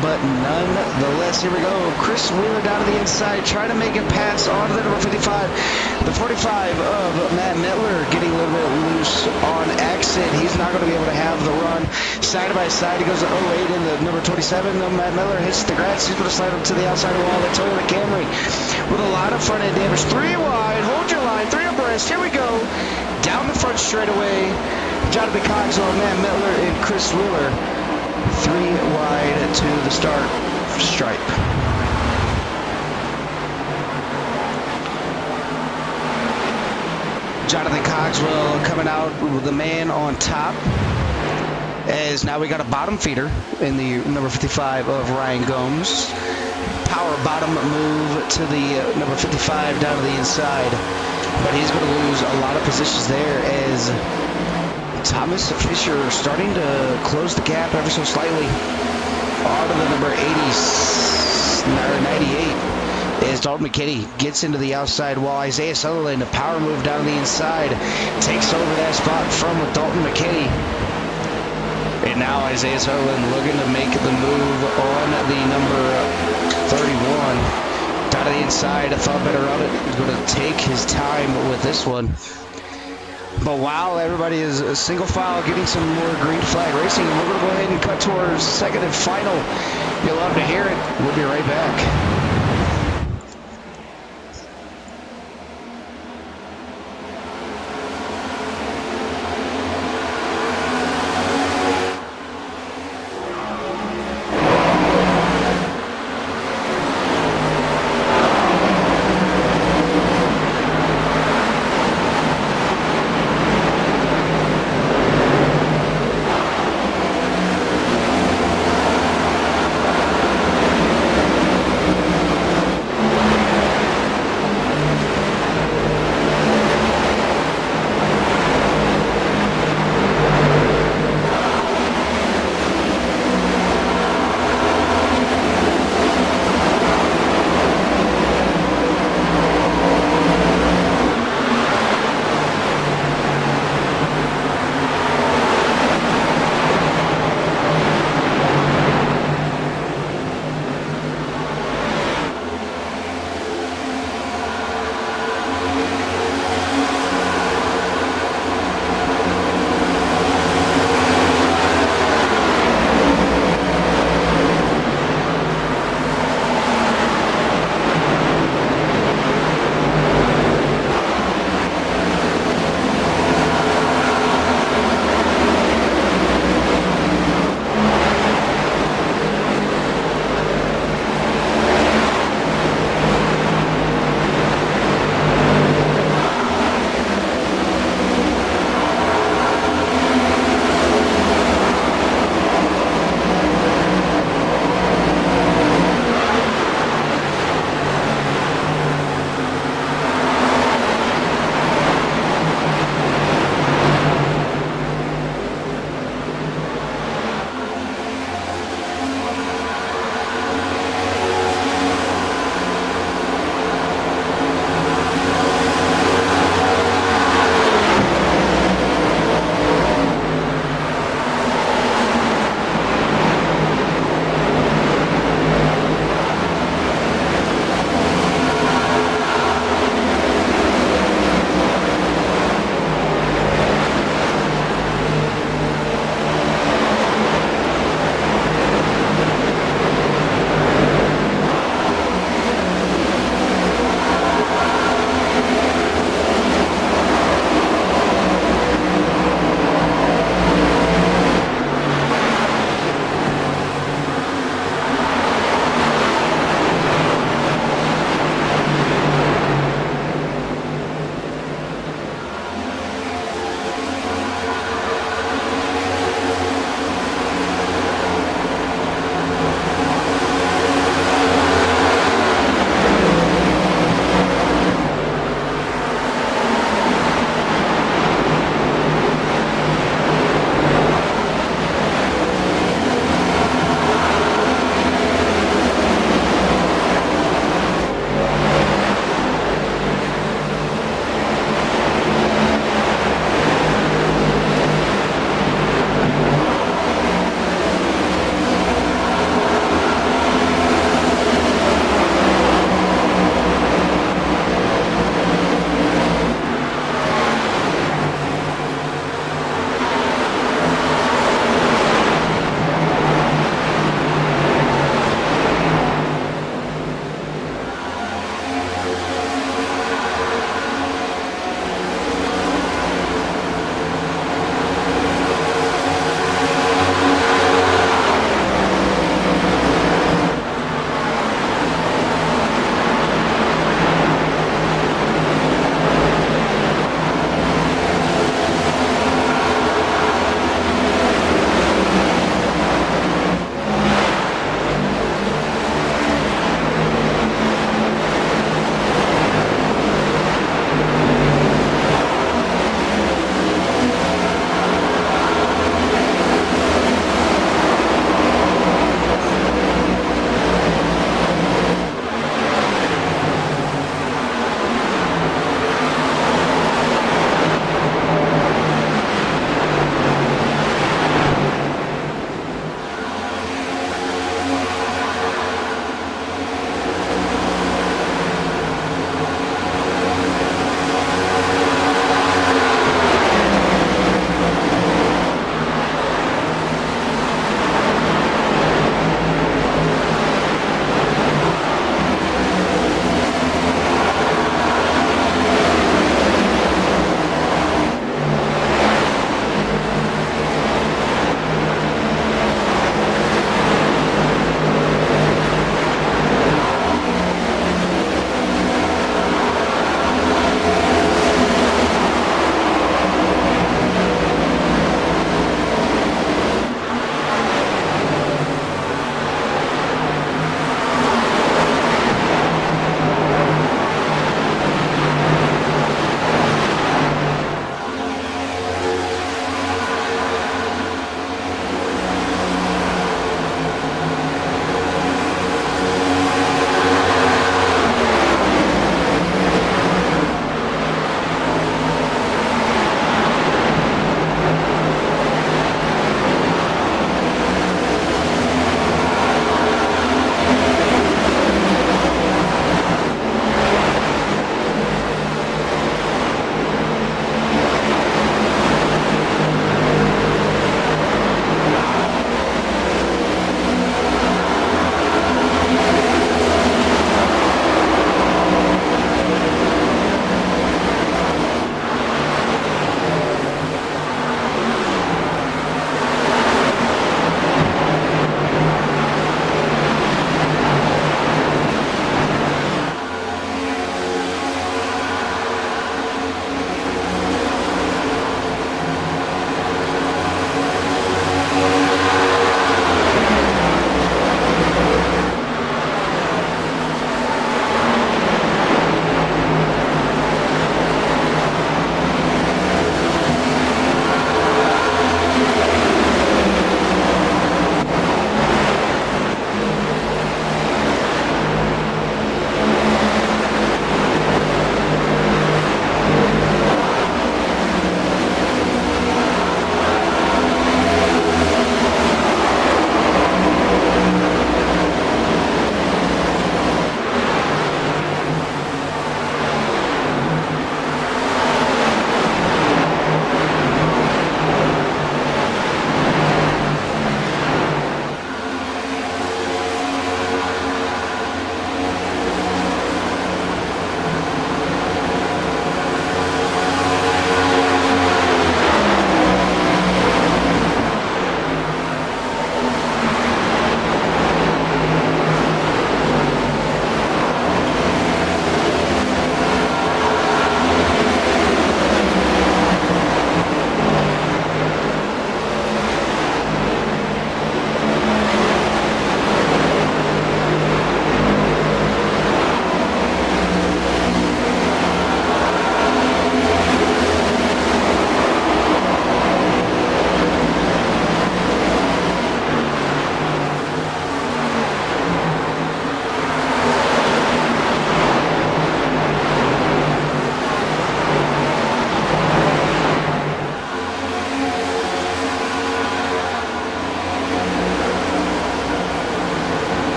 but nonetheless, here we go. Chris Wheeler down to the inside, trying to make a pass on the number 55. The 45 of Matt Mittler getting a little bit loose on exit. He's not going to be able to have the run. Side by side, he goes to 08 in the number 27. Matt Miller hits the grass. He's going to slide up to the outside of the wall. The Toyota Camry with a lot of front end damage. 3 wide. Hold your line. 3 abreast. Here we go. Down the front straightaway. Jonathan Cogswell, Matt Miller, and Chris Wheeler. 3 wide to the start stripe. Jonathan Cogswell coming out with the man on top. As now we got a bottom feeder in the number 55 of Ryan Gomes. Power bottom move to the number 55 down to the inside. But he's going to lose a lot of positions there as Thomas Fisher starting to close the gap ever so slightly. On to the number 98. As Dalton McKinney gets into the outside wall. Isaiah Sutherland, a power move down the inside, takes over that spot from Dalton McKinney. And now Isaiah Sutherland looking to make the move on the number 31. Down to the inside, thought better of it. He's going to take his time with this one. But while everybody is a single file getting some more green flag racing, we're going to go ahead and cut to our second and final. You'll love to hear it. We'll be right back.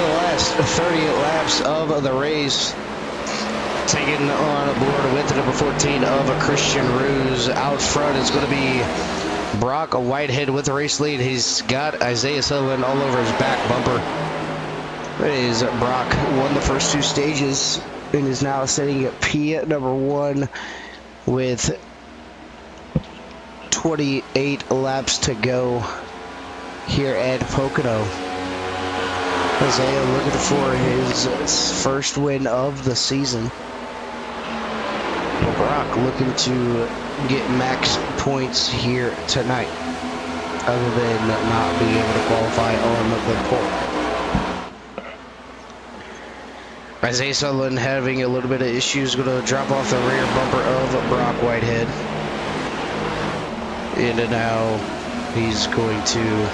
for the last 30 laps of the race. Taking on board with the number 14 of Christian Ruse. Out front is going to be Brock Whitehead with the race lead. He's got Isaiah Sutherland all over his back bumper. As Brock won the first 2 stages and is now sitting at P at number 1 with 28 laps to go here at Pocono. Isaiah looking for his first win of the season. Brock looking to get max points here tonight, other than not being able to qualify on the pole. Isaiah Sutherland having a little bit of issues, going to drop off the rear bumper of Brock Whitehead. And now he's going to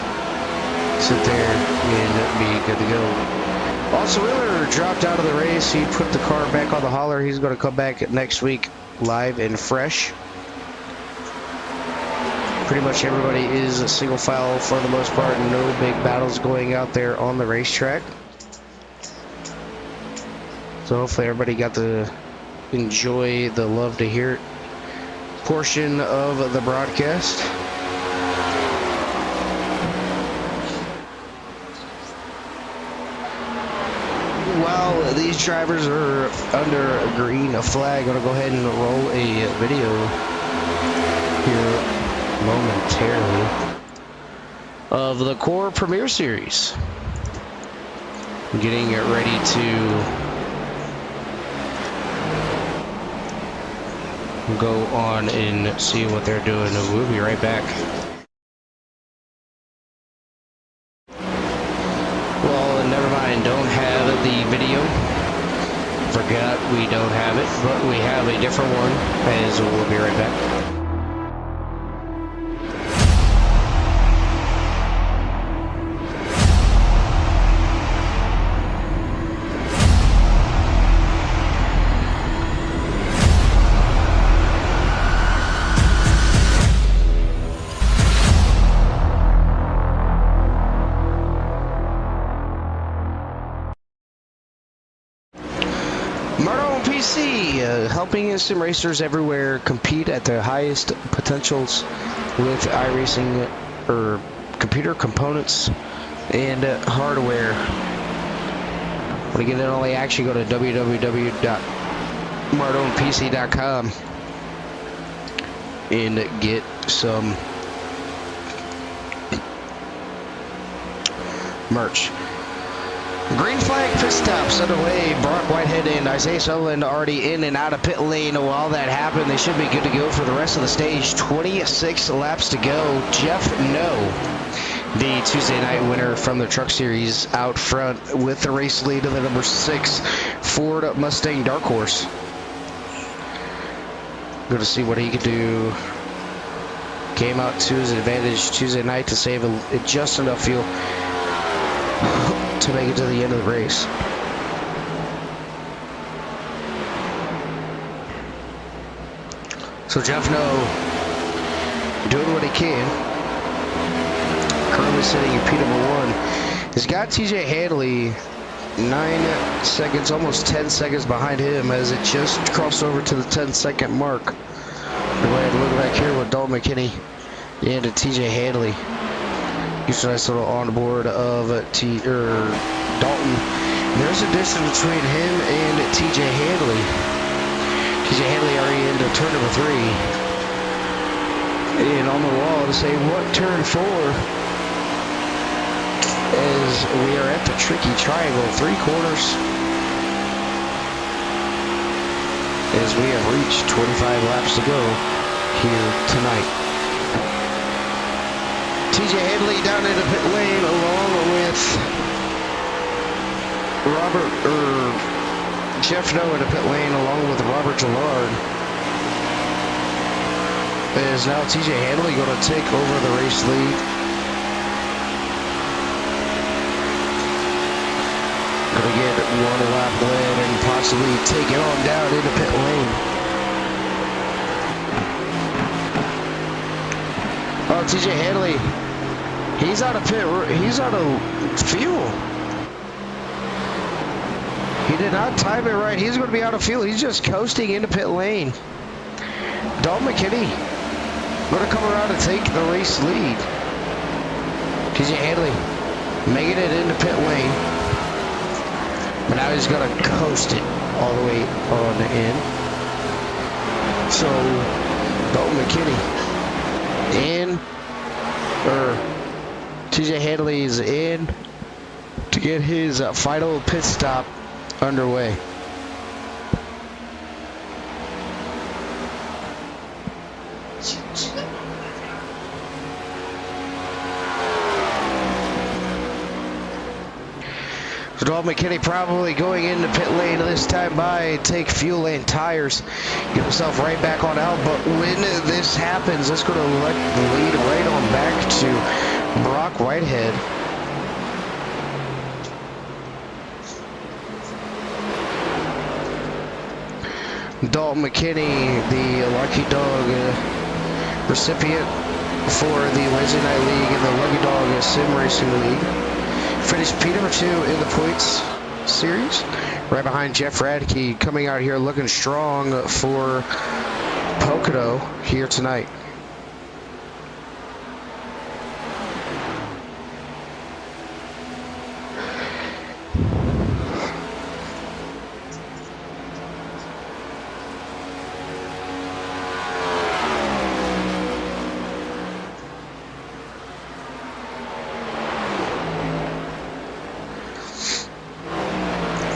sit there and be good to go. Also, Wheeler dropped out of the race. He put the car back on the hauler. He's going to come back next week live and fresh. Pretty much everybody is a single file for the most part. No big battles going out there on the racetrack. So hopefully everybody got to enjoy the love to hear it portion of the broadcast. While these drivers are under a green flag, I'm going to go ahead and roll a video here momentarily of the Core Premier Series. Getting ready to go on and see what they're doing. We'll be right back. Well, never mind, don't have the video. Forgot we don't have it, but we have a different one, as we'll be right back. Helping sim racers everywhere compete at their highest potentials with iRacing or computer components and hardware. Want to get in all the action? Go to www.martonepc.com and get some merch. Green flag pit stops underway. Brock Whitehead and Isaiah Sutherland already in and out of pit lane. While that happened, they should be good to go for the rest of the stage. 26 laps to go. Jeff No, the Tuesday night winner from the Truck Series, out front with the race lead of the number 6 Ford Mustang Dark Horse. Going to see what he could do. Came out to his advantage Tuesday night to save just enough fuel to make it to the end of the race. So Jeff No doing what he can. Currently sitting in P number 1. He's got TJ Hadley 9 seconds, almost 10 seconds behind him as it just crossed over to the 10-second mark. Go ahead and look back here with Dalton McKinney and TJ Hadley. He's a nice little on board of Dalton. There's a distance between him and TJ Hadley. TJ Hadley already into turn number 3. And on the wall to say what turn 4, as we are at the tricky triangle, 3 corners, as we have reached 25 laps to go here tonight. TJ Hadley down in the pit lane along with Jeff No in the pit lane along with Robert Gillard. Is now TJ Hadley going to take over the race lead. Going to get 1 lap led and possibly take it on down in the pit lane. Oh, TJ Hadley. He's out of fuel. He did not time it right. He's going to be out of fuel. He's just coasting into pit lane. Dalton McKinney going to come around and take the race lead. TJ Hanley making it into pit lane. But now he's going to coast it all the way on in. So, Dalton McKinney in, TJ Hanley is in to get his final pit stop underway. Dalton McKinney probably going into pit lane this time by take fuel and tires, get himself right back on out. But when this happens, it's going to lead right on back to Brock Whitehead. Dalton McKinney, the Lucky Dog recipient for the Wednesday Night League and the Lucky Dog Sim Racing League. Finished P2 in the points series. Right behind Jeff Radke, coming out here looking strong for Pocono here tonight.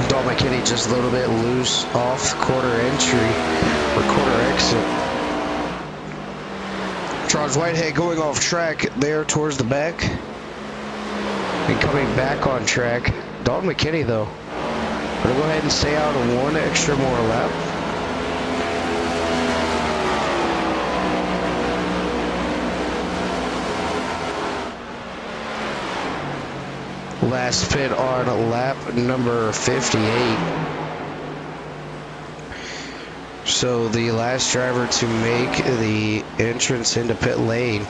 Dalton McKinney just a little bit loose off quarter entry or quarter exit. Charles Whitehead going off track there towards the back and coming back on track. Dalton McKinney though, gonna go ahead and stay out on one extra more lap. Last pit on lap number 58. So the last driver to make the entrance into pit lane.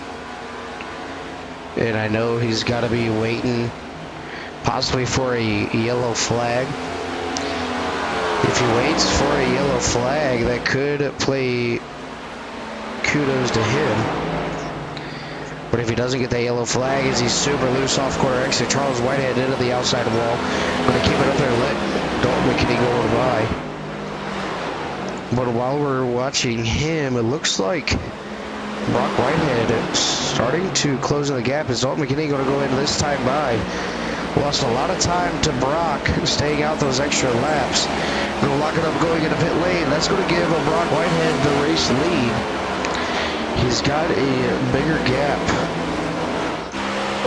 And I know he's got to be waiting possibly for a yellow flag. If he waits for a yellow flag, that could play kudos to him. But if he doesn't get that yellow flag, as he's super loose off quarter exit, Charles Whitehead into the outside wall. Going to keep it up there and let Dalton McKinney go by. But while we're watching him, it looks like Brock Whitehead starting to close in the gap. Is Dalton McKinney going to go in this time by? Lost a lot of time to Brock, staying out those extra laps. Going to lock it up going into pit lane. That's going to give Brock Whitehead the race lead. He's got a bigger gap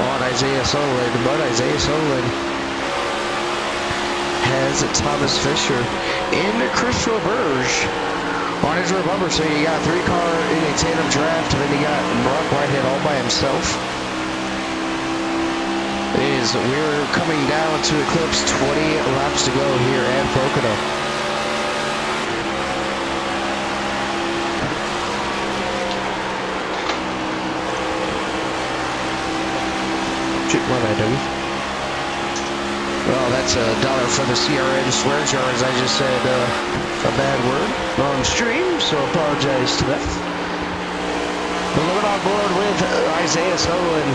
on Isaiah Sullivan, but Isaiah Sullivan has Thomas Fisher and Chris Roberge on his rear bumper. So you got 3-car in a tandem draft, and then you got Brock Whitehead all by himself. We're coming down to eclipse 20 laps to go here at Pocono. What am I doing? Well, that's $1 for the CRN swear jars. I just said a bad word on stream, so apologize to that. But looking on board with Isaiah Sullivan.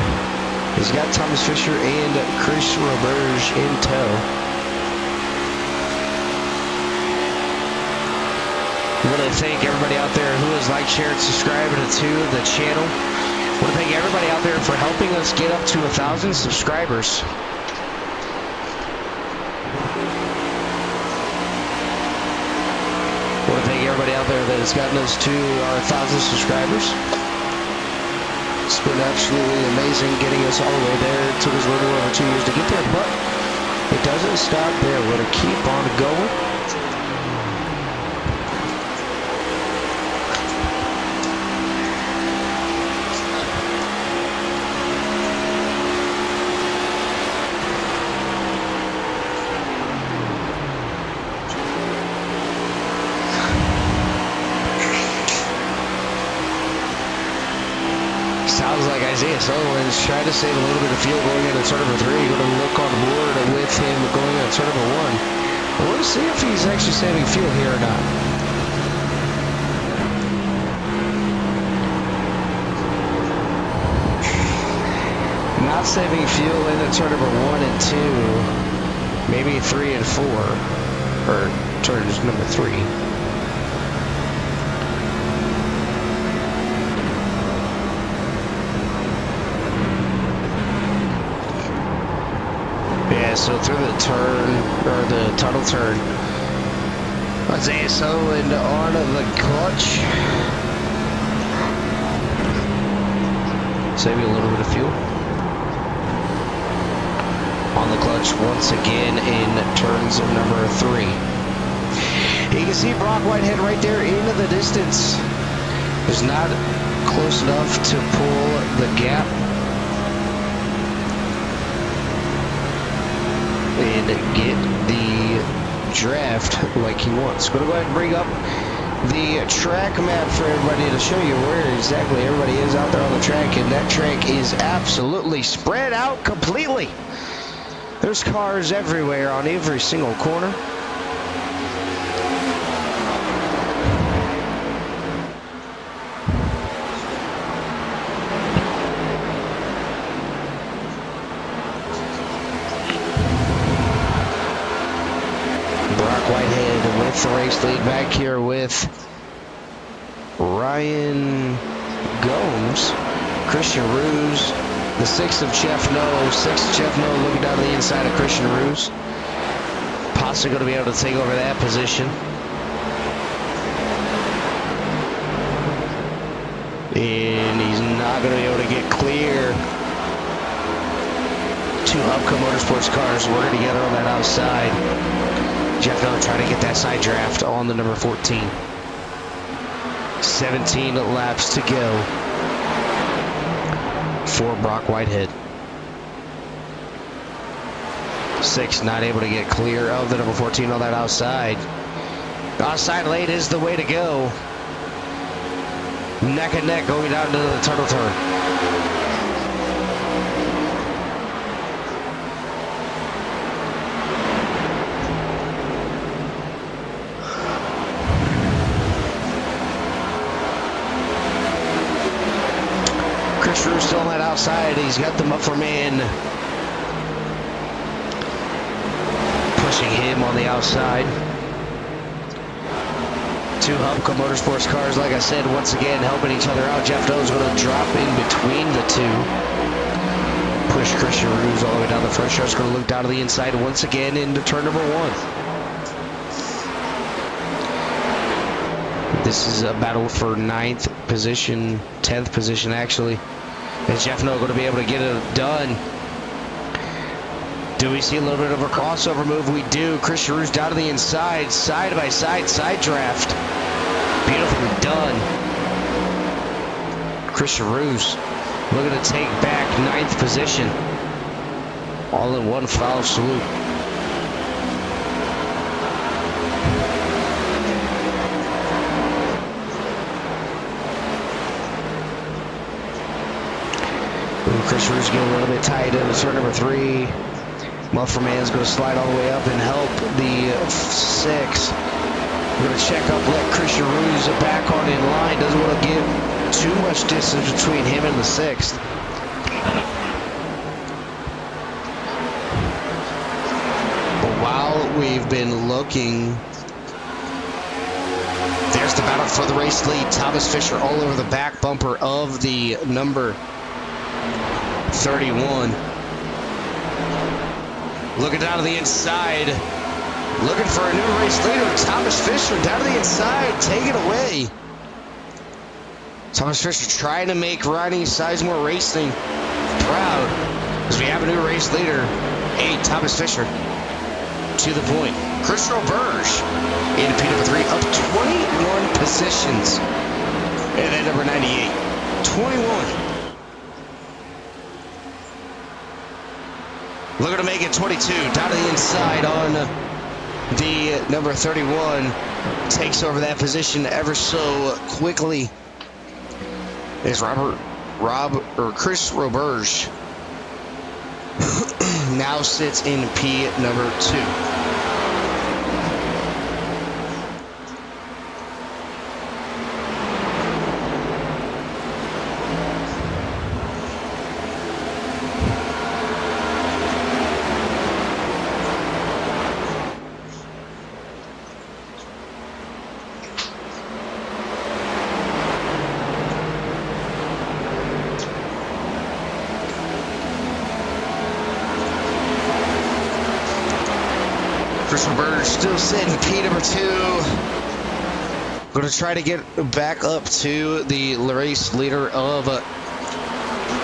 He's got Thomas Fisher and Chris Roberge in tow. I want to thank everybody out there who has liked, shared, subscribed to the channel. I want to thank everybody out there for helping us get up to 1,000 subscribers. I want to thank everybody out there that has gotten us to our 1,000 subscribers. It's been absolutely amazing getting us all the way there. It took us a little over 2 years to get there, but it doesn't stop there. We're going to keep on going. Sounds like Isaiah Sullivan's trying to save a little bit of fuel going into turn number 3. Going to look on board with him going into turn number 1. We'll see if he's actually saving fuel here or not. Not saving fuel in turn number 1 and 2. Maybe 3 and 4. Or turns number 3. Yeah, so through the turn, or the tunnel turn, let's ASO and on the clutch. Saving a little bit of fuel. On the clutch once again in turns number 3. You can see Brock Whitehead right there into the distance. Is not close enough to pull the gap and get the draft like he wants. Going to go ahead and bring up the track map for everybody to show you where exactly everybody is out there on the track, and that track is absolutely spread out completely. There's cars everywhere on every single corner. Brock Whitehead with the race lead back here with Ryan Gomes, Christian Ruse, the 6th of Jeff No. 6th Jeff No looking down the inside of Christian Ruse. Possibly going to be able to take over that position. And he's not going to be able to get clear. 2 Hubco Motorsports cars working together on that outside. Jeff No trying to get that side draft on the number 14. 17 laps to go for Brock Whitehead. 6 not able to get clear of the number 14 on that outside. Outside lane is the way to go. Neck and neck going down to the turtle turn. Chris Ruse still on that outside. He's got the muffler man pushing him on the outside. 2 Hubco Motorsports cars, like I said, once again helping each other out. Jeff Doe's going to drop in between the 2. Push Christian Ruse all the way down the front. Shark's going to look down to the inside once again into turn number 1. This is a battle for 9th position, 10th position actually. Is Jeff No going to be able to get it done? Do we see a little bit of a crossover move? We do. Christian Ruse down to the inside, side by side, side draft. Beautifully done. Christian Ruse looking to take back 9th position. All in one foul swoop. Chris Ruse getting a little bit tight into turn number 3. Muffler Man's going to slide all the way up and help the 6. We're going to check up, let Christian Ruse back on in line. Doesn't want to give too much distance between him and the 6th. But while we've been looking, there's the battle for the race lead. Thomas Fisher all over the back bumper of the number 31. Looking down to the inside. Looking for a new race leader. Thomas Fisher down to the inside. Take it away. Thomas Fisher trying to make Ronnie Sizemore Racing proud as we have a new race leader. 8, Thomas Fisher. To the point. Chris Roberge in P number 3 up 21 positions. And then number 98. 21. Looking to make it 22. Down to the inside on the number 31. Takes over that position ever so quickly. Is Chris Roberge now sits in P number 2. Christian Berger still sitting P number 2. Going to try to get back up to the race leader of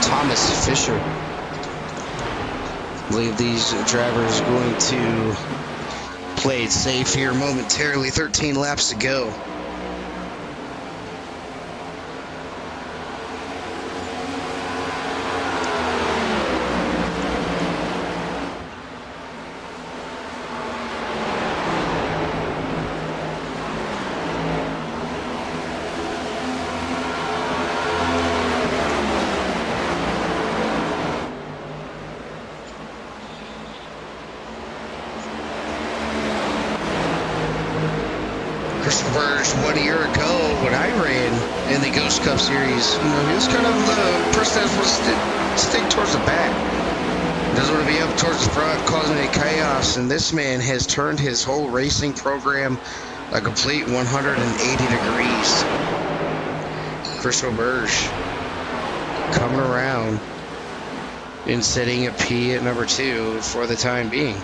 Thomas Fisher. I believe these drivers are going to play it safe here momentarily. 13 laps to go. Christian Berger 1 year ago when I ran in the Ghost Cup Series, he was kind of the person that was supposed to stick towards the back. Doesn't want to be up towards the front, causing any chaos. And this man has turned his whole racing program a complete 180 degrees. Christian Berger coming around and sitting at P at number 2 for the time being.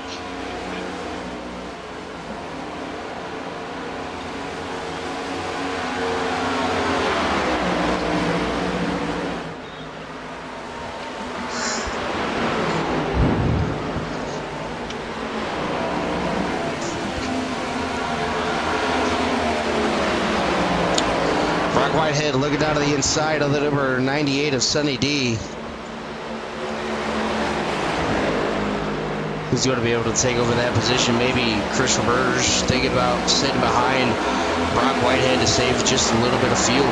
Whitehead looking down to the inside of the number 98 of Sunny D. He's going to be able to take over that position. Maybe Christian Berger thinking about sitting behind Brock Whitehead to save just a little bit of fuel.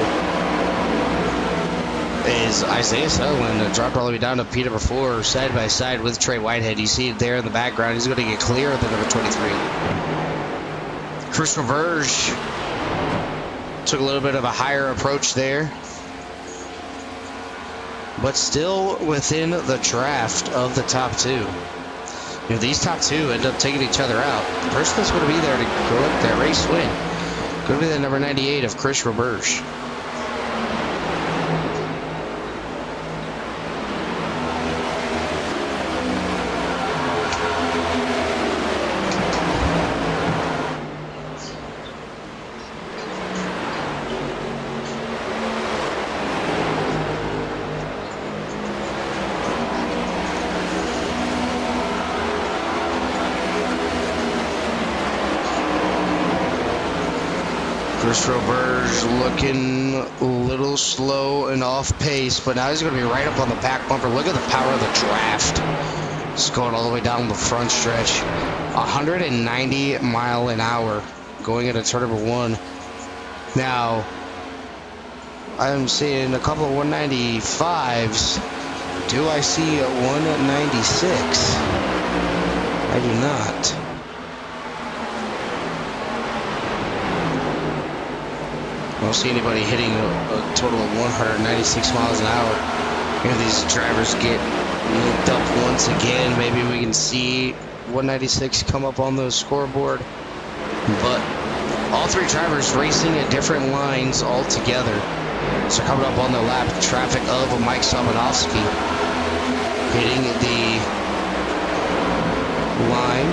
Is Isaiah Sutherland dropped all the way down to P number 4, side by side with Trey Whitehead. You see it there in the background. He's going to get clear of the number 23. Christian Berger took a little bit of a higher approach there, but still within the draft of the top 2. If these top 2 end up taking each other out, the person that's going to be there to go up that race win going to be the number 98 of Christian Berger. Christian Berger looking a little slow and off pace, but now he's going to be right up on the back bumper. Look at the power of the draft. It's going all the way down the front stretch. 190 mile an hour going into turn number 1. Now, I'm seeing a couple of 195s. Do I see a 196? I do not. I don't see anybody hitting a total of 196 miles an hour. If these drivers get linked up once again, maybe we can see 196 come up on the scoreboard. But all 3 drivers racing at different lines altogether. So coming up on the lap, traffic of Mike Somanovsky hitting the line.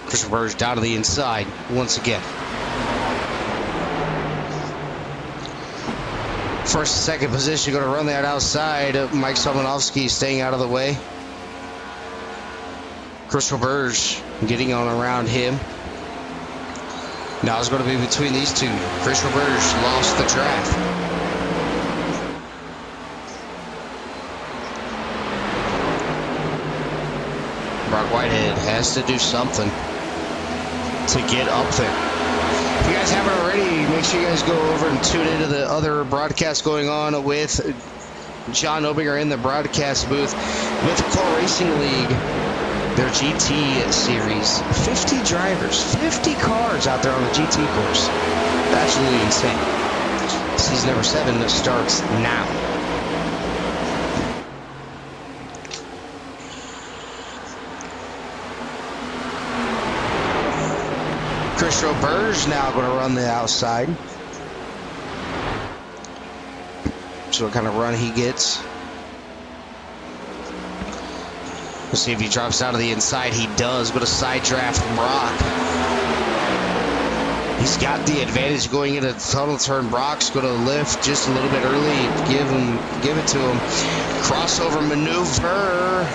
Christian Berger down to the inside once again. First and second position going to run that outside. Mike Somanovsky staying out of the way. Christian Berger getting on around him. Now it's going to be between these 2. Christian Berger lost the draft. Brock Whitehead has to do something to get up there. If you guys haven't already, make sure you guys go over and tune into the other broadcast going on with John Obinger in the broadcast booth with Core Racing League, their GT series. 50 drivers, 50 cars out there on the GT course. Absolutely insane. Season number 7 starts now. Christian Berger now going to run the outside. So what kind of run he gets. We'll see if he drops out of the inside. He does. Go to side draft Brock. He's got the advantage going into the tunnel turn. Brock's going to lift just a little bit early. Give it to him. Crossover maneuver.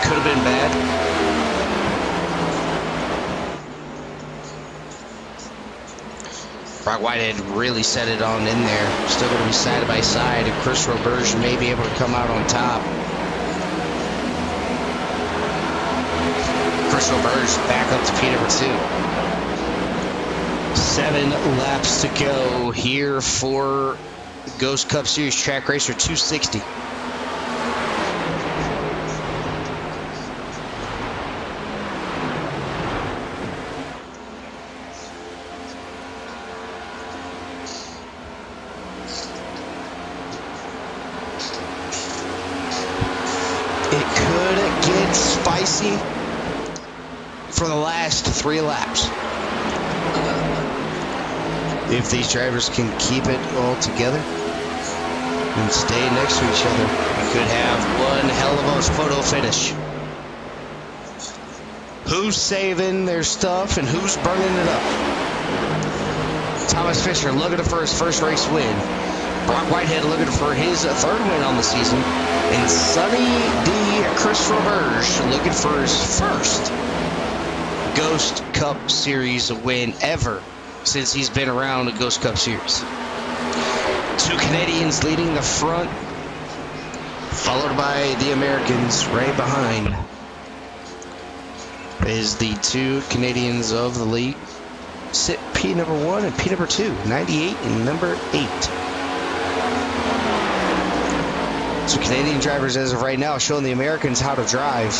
Could have been bad. Brock Whitehead really set it on in there. Still going to be side by side. And Chris Roberge may be able to come out on top. Chris Roberge back up to P number 2. 7 laps to go here for Ghost Cup Series Track Racer 260. It could get spicy for the last 3 laps. If these drivers can keep it all together and stay next to each other, we could have one hell of a photo finish. Who's saving their stuff and who's burning it up? Thomas Fisher looking for his first race win. Brock Whitehead looking for his 3rd win on the season. And Sonny D. Chris Roberge looking for his first Ghost Cup Series win ever since he's been around the Ghost Cup Series. 2 Canadians leading the front, followed by the Americans right behind. Is the 2 Canadians of the league. Sit P number 1 and P number 2, 98 and number 8. So Canadian drivers as of right now showing the Americans how to drive.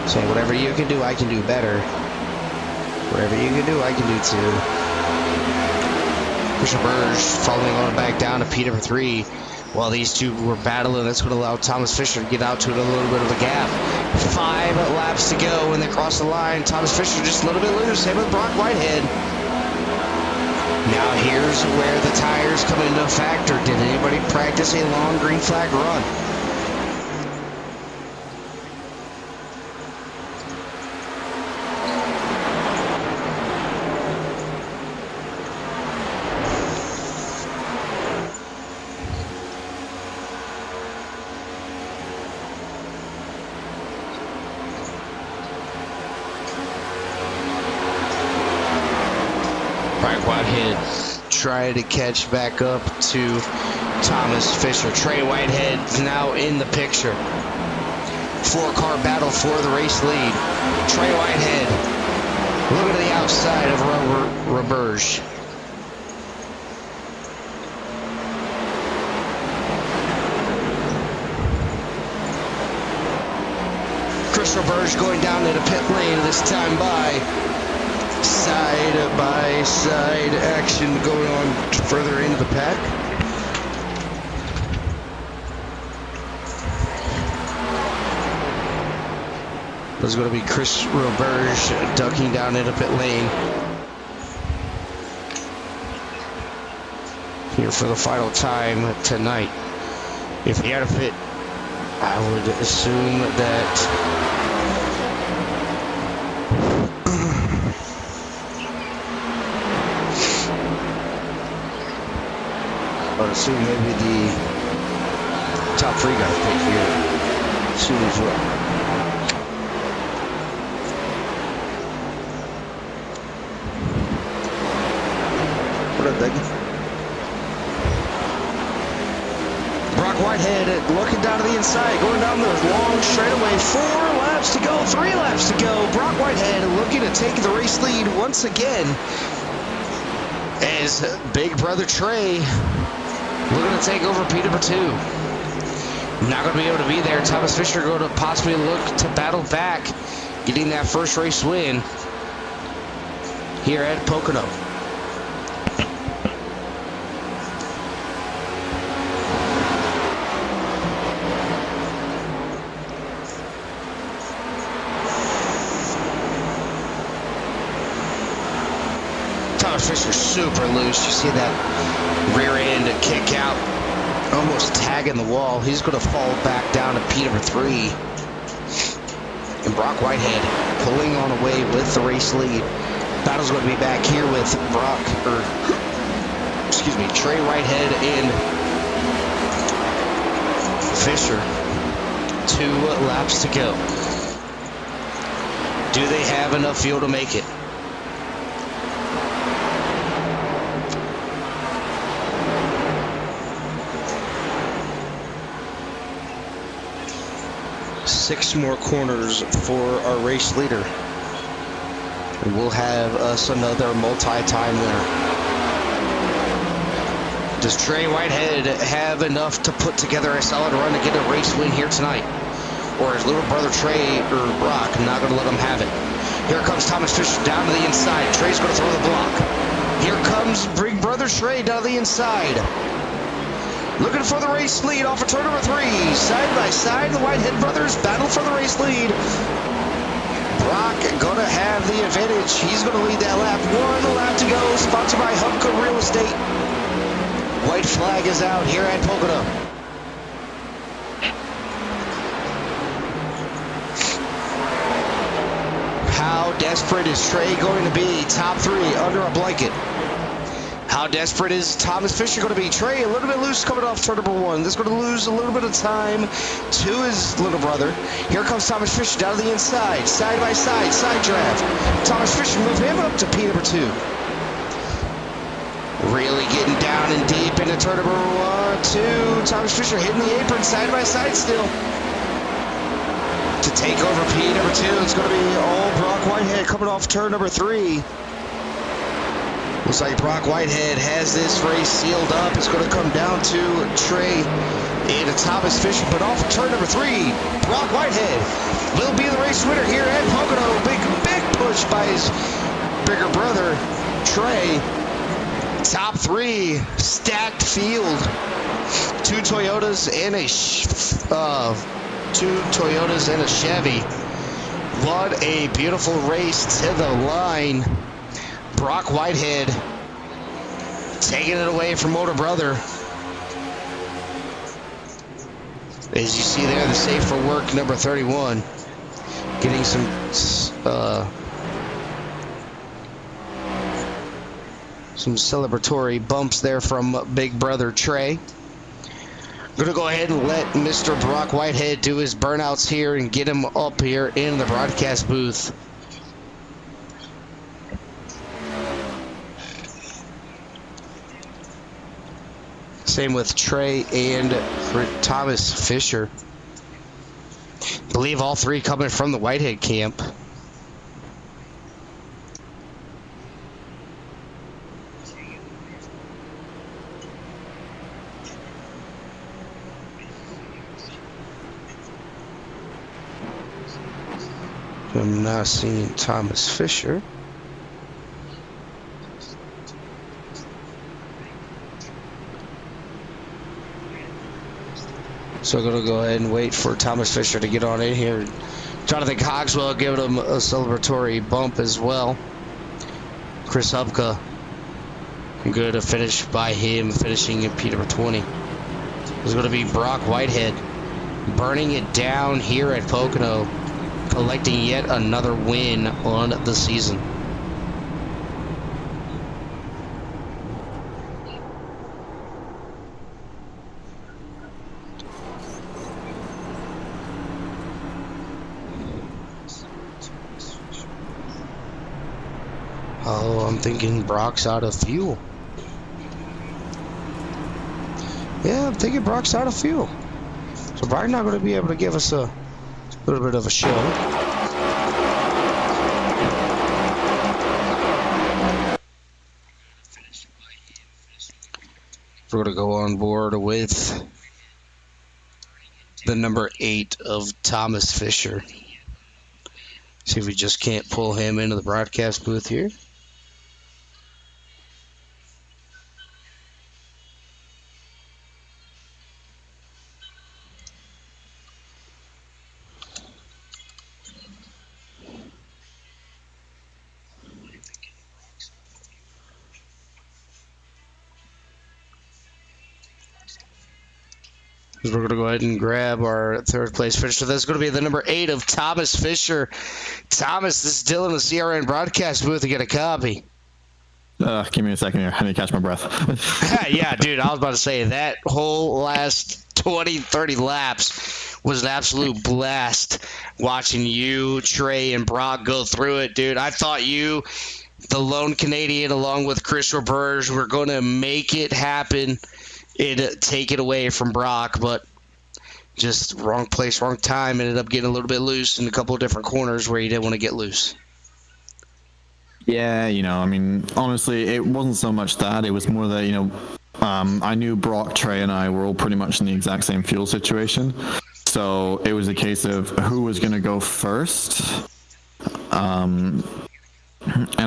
Saying whatever you can do, I can do better. Whatever you can do, I can do too. Chris Roberge following on back down to P number 3. While these 2 were battling, that's going to allow Thomas Fisher to get out to it a little bit of a gap. 5 laps to go when they cross the line. Thomas Fisher just a little bit loose. Same with Brock Whitehead. Now here's where the tires come into a factor. Did anybody practice a long green flag run? Whitehead trying to catch back up to Thomas Fisher. Trey Whitehead now in the picture. 4-car battle for the race lead. Trey Whitehead looking to the outside of Roberge. Chris Roberge going down to the pit lane this time by side action going on further into the pack. There's going to be Chris Roberge ducking down into pit lane here for the final time tonight. If he had a pit, I would assume that assume maybe the top 3 got picked here soon as well. What up, Dougie? Brock Whitehead looking down to the inside, going down the long straightaway. 4 laps to go, 3 laps to go. Brock Whitehead looking to take the race lead once again as big brother Trey looking to take over P number 2. Not going to be able to be there. Thomas Fisher going to possibly look to battle back, getting that first race win here at Pocono. Thomas Fisher super loose. You see that rear end kick out almost tagging the wall. He's going to fall back down to P number 3. And Brock Whitehead pulling on away with the race lead. Battle's going to be back here with Trey Whitehead and Fisher. 2 laps to go. Do they have enough fuel to make it? Six more corners for our race leader. And we'll have us another multi-time winner. Does Trey Whitehead have enough to put together a solid run to get a race win here tonight? Or is little brother Trey or Brock not going to let him have it? Here comes Thomas Fisher down to the inside. Trey's going to throw the block. Here comes big brother Trey down to the inside. Looking for the race lead off of turn number 3. Side by side, the Whitehead brothers battle for the race lead. Brock going to have the advantage. He's going to lead that lap. 1 lap to go. Sponsored by Humco Real Estate. White flag is out here at Pocono. How desperate is Trey going to be? Top 3 under a blanket. How desperate is Thomas Fisher going to be? Trey a little bit loose coming off turn number 1. This is going to lose a little bit of time to his little brother. Here comes Thomas Fisher down to the inside. Side by side, side draft. Thomas Fisher move him up to P number 2. Really getting down and deep into turn number 2. Thomas Fisher hitting the apron side by side still. To take over P number 2, it's going to be all Brock Whitehead coming off turn number 3. Looks like Brock Whitehead has this race sealed up. It's going to come down to Trey and Thomas Fisher. But off of turn number 3, Brock Whitehead will be the race winner here at Pocono. Big push by his bigger brother, Trey. Top 3, stacked field. 2 Toyotas and a Chevy. What a beautiful race to the line. Brock Whitehead taking it away from older brother. As you see there, the safe for work number 31 getting some celebratory bumps there from big brother Trey. Going to go ahead and let Mr. Brock Whitehead do his burnouts here and get him up here in the broadcast booth. Same with Trey and Thomas Fisher. I believe all 3 coming from the Whitehead camp. I'm not seeing Thomas Fisher. So I'm going to go ahead and wait for Thomas Fisher to get on in here. Jonathan Cogswell giving him a celebratory bump as well. Chris Hupka, good to finish by him, finishing in P number 20. It's going to be Brock Whitehead burning it down here at Pocono, collecting yet another win on the season. Oh, I'm thinking Brock's out of fuel. Yeah, I'm thinking Brock's out of fuel. So Brock's not going to be able to give us a little bit of a show. We're going to go on board with the number 8 of Thomas Fisher. See if we just can't pull him into the broadcast booth here. We're going to go ahead and grab our third place finisher. That's going to be the number 8 of Thomas Fisher. Thomas, this is Dylan, the CRN broadcast booth, to get a copy.
Give me a second here. I need to catch my breath.
Yeah, dude, I was about to say that whole last 20, 30 laps was an absolute blast watching you, Trey, and Brock go through it, dude. I thought you, the lone Canadian, along with Chris Roberge, were going to make it happen and take it away from Brock, but just wrong place, wrong time. Ended up getting a little bit loose in a couple of different corners where you didn't want to get loose.
Yeah, I mean, honestly, it wasn't so much that. It was more that, I knew Brock, Trey, and I were all pretty much in the exact same fuel situation. So it was a case of who was going to go first. And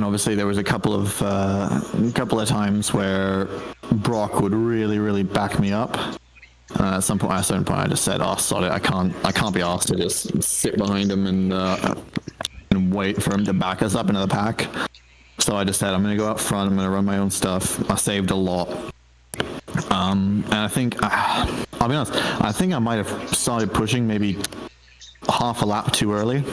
obviously there was a couple of times where Brock would really, really back me up. At some point, I just said, "Oh, sorry, I can't be asked to just sit behind him and wait for him to back us up into the pack." So I just said, "I'm going to go up front. I'm going to run my own stuff." I saved a lot. And I think, I'll be honest, I think I might have started pushing maybe half a lap too early.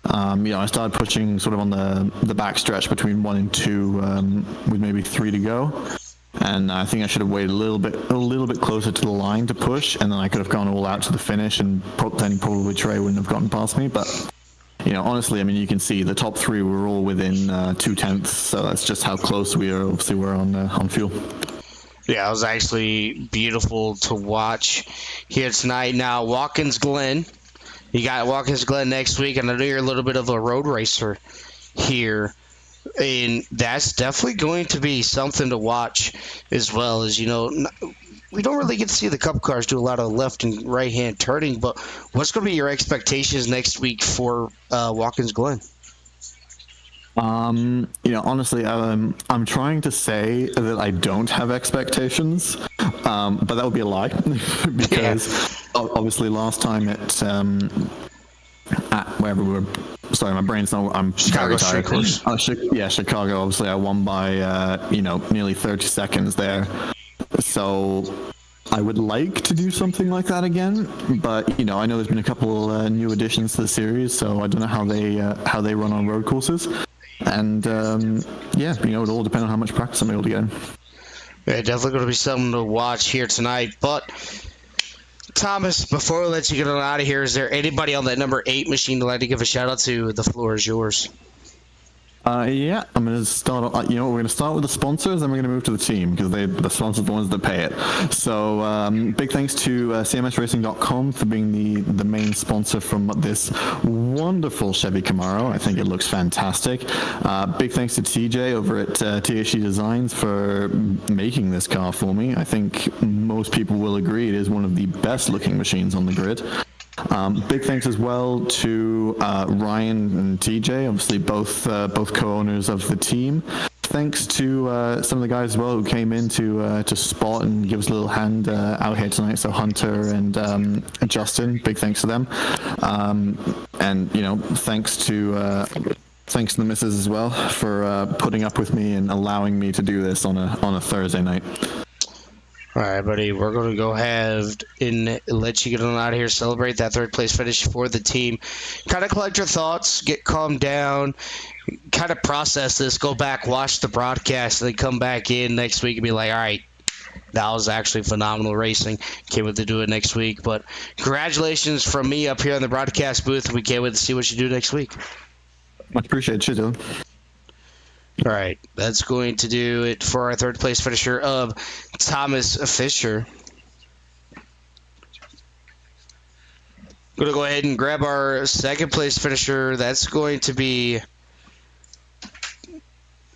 I started pushing sort of on the back stretch between 1 and 2, with maybe 3 to go, and I think I should have waited a little bit closer to the line to push, and then I could have gone all out to the finish, and then probably Trey wouldn't have gotten past me. But honestly, I mean, you can see the top 3 were all within 0.2, so that's just how close we are. Obviously, we're on fuel.
Yeah, it was actually beautiful to watch here tonight. Now, Watkins Glen. You got Watkins Glen next week, and I know you're a little bit of a road racer here, and that's definitely going to be something to watch as well. As we don't really get to see the Cup cars do a lot of left and right hand turning, but what's going to be your expectations next week for Watkins Glen?
Honestly, I'm trying to say that I don't have expectations, but that would be a lie because obviously last time at wherever we were. Sorry, my brain's not. I'm
Chicago
very tired.
Street Course.
Chicago. Obviously, I won by nearly 30 seconds there. So I would like to do something like that again, but I know there's been a couple new additions to the series, so I don't know how they run on road courses. And it all depends on how much practice I'm able to get in.
Yeah, definitely going to be something to watch here tonight. But Thomas, before we let you get on out of here, is there anybody on that number 8 machine you'd like to give a shout out to? The floor is yours.
I'm going to start. We're going to start with the sponsors, then we're going to move to the team because the sponsors are the ones that pay it. So big thanks to CMSRacing.com for being the main sponsor from this wonderful Chevy Camaro. I think it looks fantastic. Big thanks to TJ over at THC Designs for making this car for me. I think most people will agree it is one of the best looking machines on the grid. Big thanks as well to Ryan and TJ, obviously both co-owners of the team. Thanks to some of the guys as well who came in to spot and give us a little hand out here tonight. So Hunter and Justin, big thanks to them. And thanks to the missus as well for putting up with me and allowing me to do this on a Thursday night.
All right, buddy, we're going to go ahead and let you get on out of here, celebrate that third place finish for the team. Kind of collect your thoughts, get calmed down, kind of process this, go back, watch the broadcast, and then come back in next week and be like, all right, that was actually phenomenal racing. Can't wait to do it next week. But congratulations from me up here in the broadcast booth. We can't wait to see what you do next week.
Much appreciated. Cheers, Dylan.
All right, that's going to do it for our third place finisher of Thomas Fisher. Going to go ahead and grab our second place finisher. That's going to be...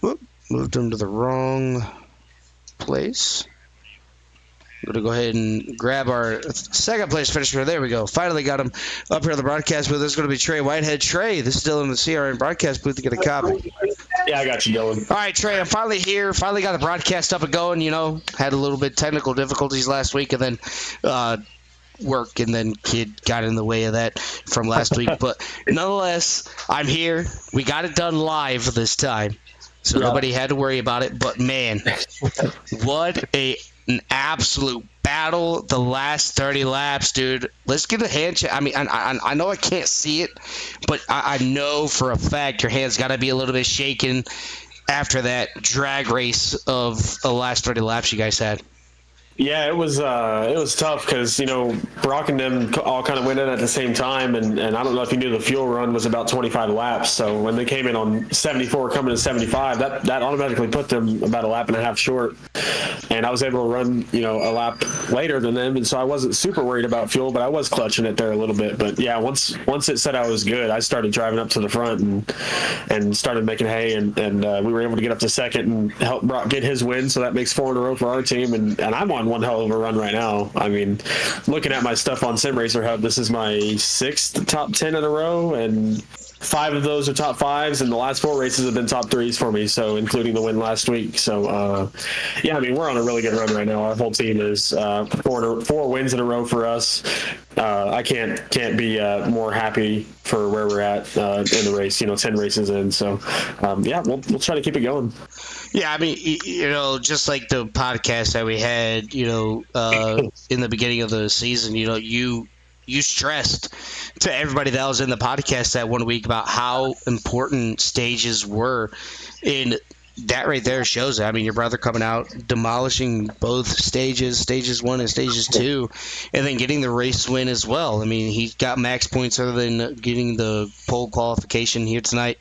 Whoop, moved him to the wrong place. I'm going to go ahead and grab our second place finisher. There we go. Finally got him up here on the broadcast booth. This is going to be Trey Whitehead. Trey, this is still in the CRN broadcast booth to get a copy.
Yeah, I got you, Dylan.
All right, Trey, I'm finally here. Finally got the broadcast up and going. Had a little bit technical difficulties last week, and then work, and then kid got in the way of that from last week. But nonetheless, I'm here. We got it done live this time, so nobody had to worry about it. But, man, what a an absolute battle the last 30 laps, dude. Let's get a hand check. I mean, I know I can't see it, but I know for a fact your hand's got to be a little bit shaken after that drag race of the last 30 laps you guys had.
Yeah, it was tough because, Brock and them all kind of went in at the same time, and I don't know if you knew the fuel run was about 25 laps. So when they came in on 74 coming to 75, that automatically put them about a lap and a half short. And I was able to run, a lap later than them, and so I wasn't super worried about fuel, but I was clutching it there a little bit. But yeah, once it said I was good, I started driving up to the front and started making hay, and we were able to get up to second and help Brock get his win. So that makes 4 in a row for our team, and I'm on one hell of a run right now. I mean, looking at my stuff on Sim Racer Hub, this is my 6th top 10 in a row, and 5 of those are top 5s, and the last 4 races have been top 3s for me, so including the win last week. So yeah, I mean, we're on a really good run right now. Our whole team is 4 wins in a row for us. I can't be more happy for where we're at in the race, 10 races in. So yeah, we'll try to keep it going.
Yeah, I mean, just like the podcast that we had, in the beginning of the season, you stressed to everybody that was in the podcast that one week about how important stages were. And that right there shows it. I mean, your brother coming out, demolishing both stages 1 and stages 2, and then getting the race win as well. I mean, he got max points other than getting the pole qualification here tonight.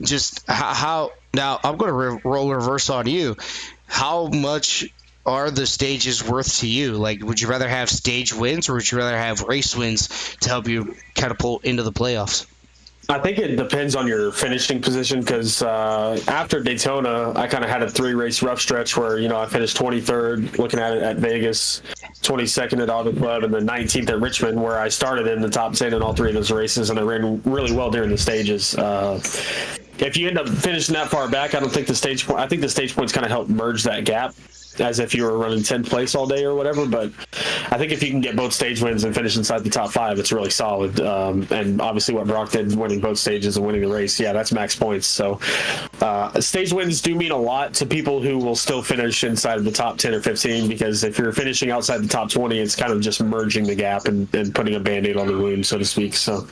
Just how now I'm going to roll reverse on you. How much are the stages worth to you? Like, would you rather have stage wins or would you rather have race wins to help you catapult into the playoffs?
I think it depends on your finishing position because after Daytona, I kind of had a 3-race rough stretch where, I finished 23rd, looking at it at Vegas, 22nd at Auto Club, and then 19th at Richmond, where I started in the top 10 in all 3 of those races, and I ran really well during the stages. If you end up finishing that far back, I think the stage points kind of help merge that gap, as if you were running 10th place all day or whatever. But I think if you can get both stage wins and finish inside the top 5, it's really solid. And obviously what Brock did, winning both stages and winning the race, yeah, that's max points. So stage wins do mean a lot to people who will still finish inside of the top 10 or 15, because if you're finishing outside the top 20, it's kind of just merging the gap and putting a Band-Aid on the wound, so to speak. So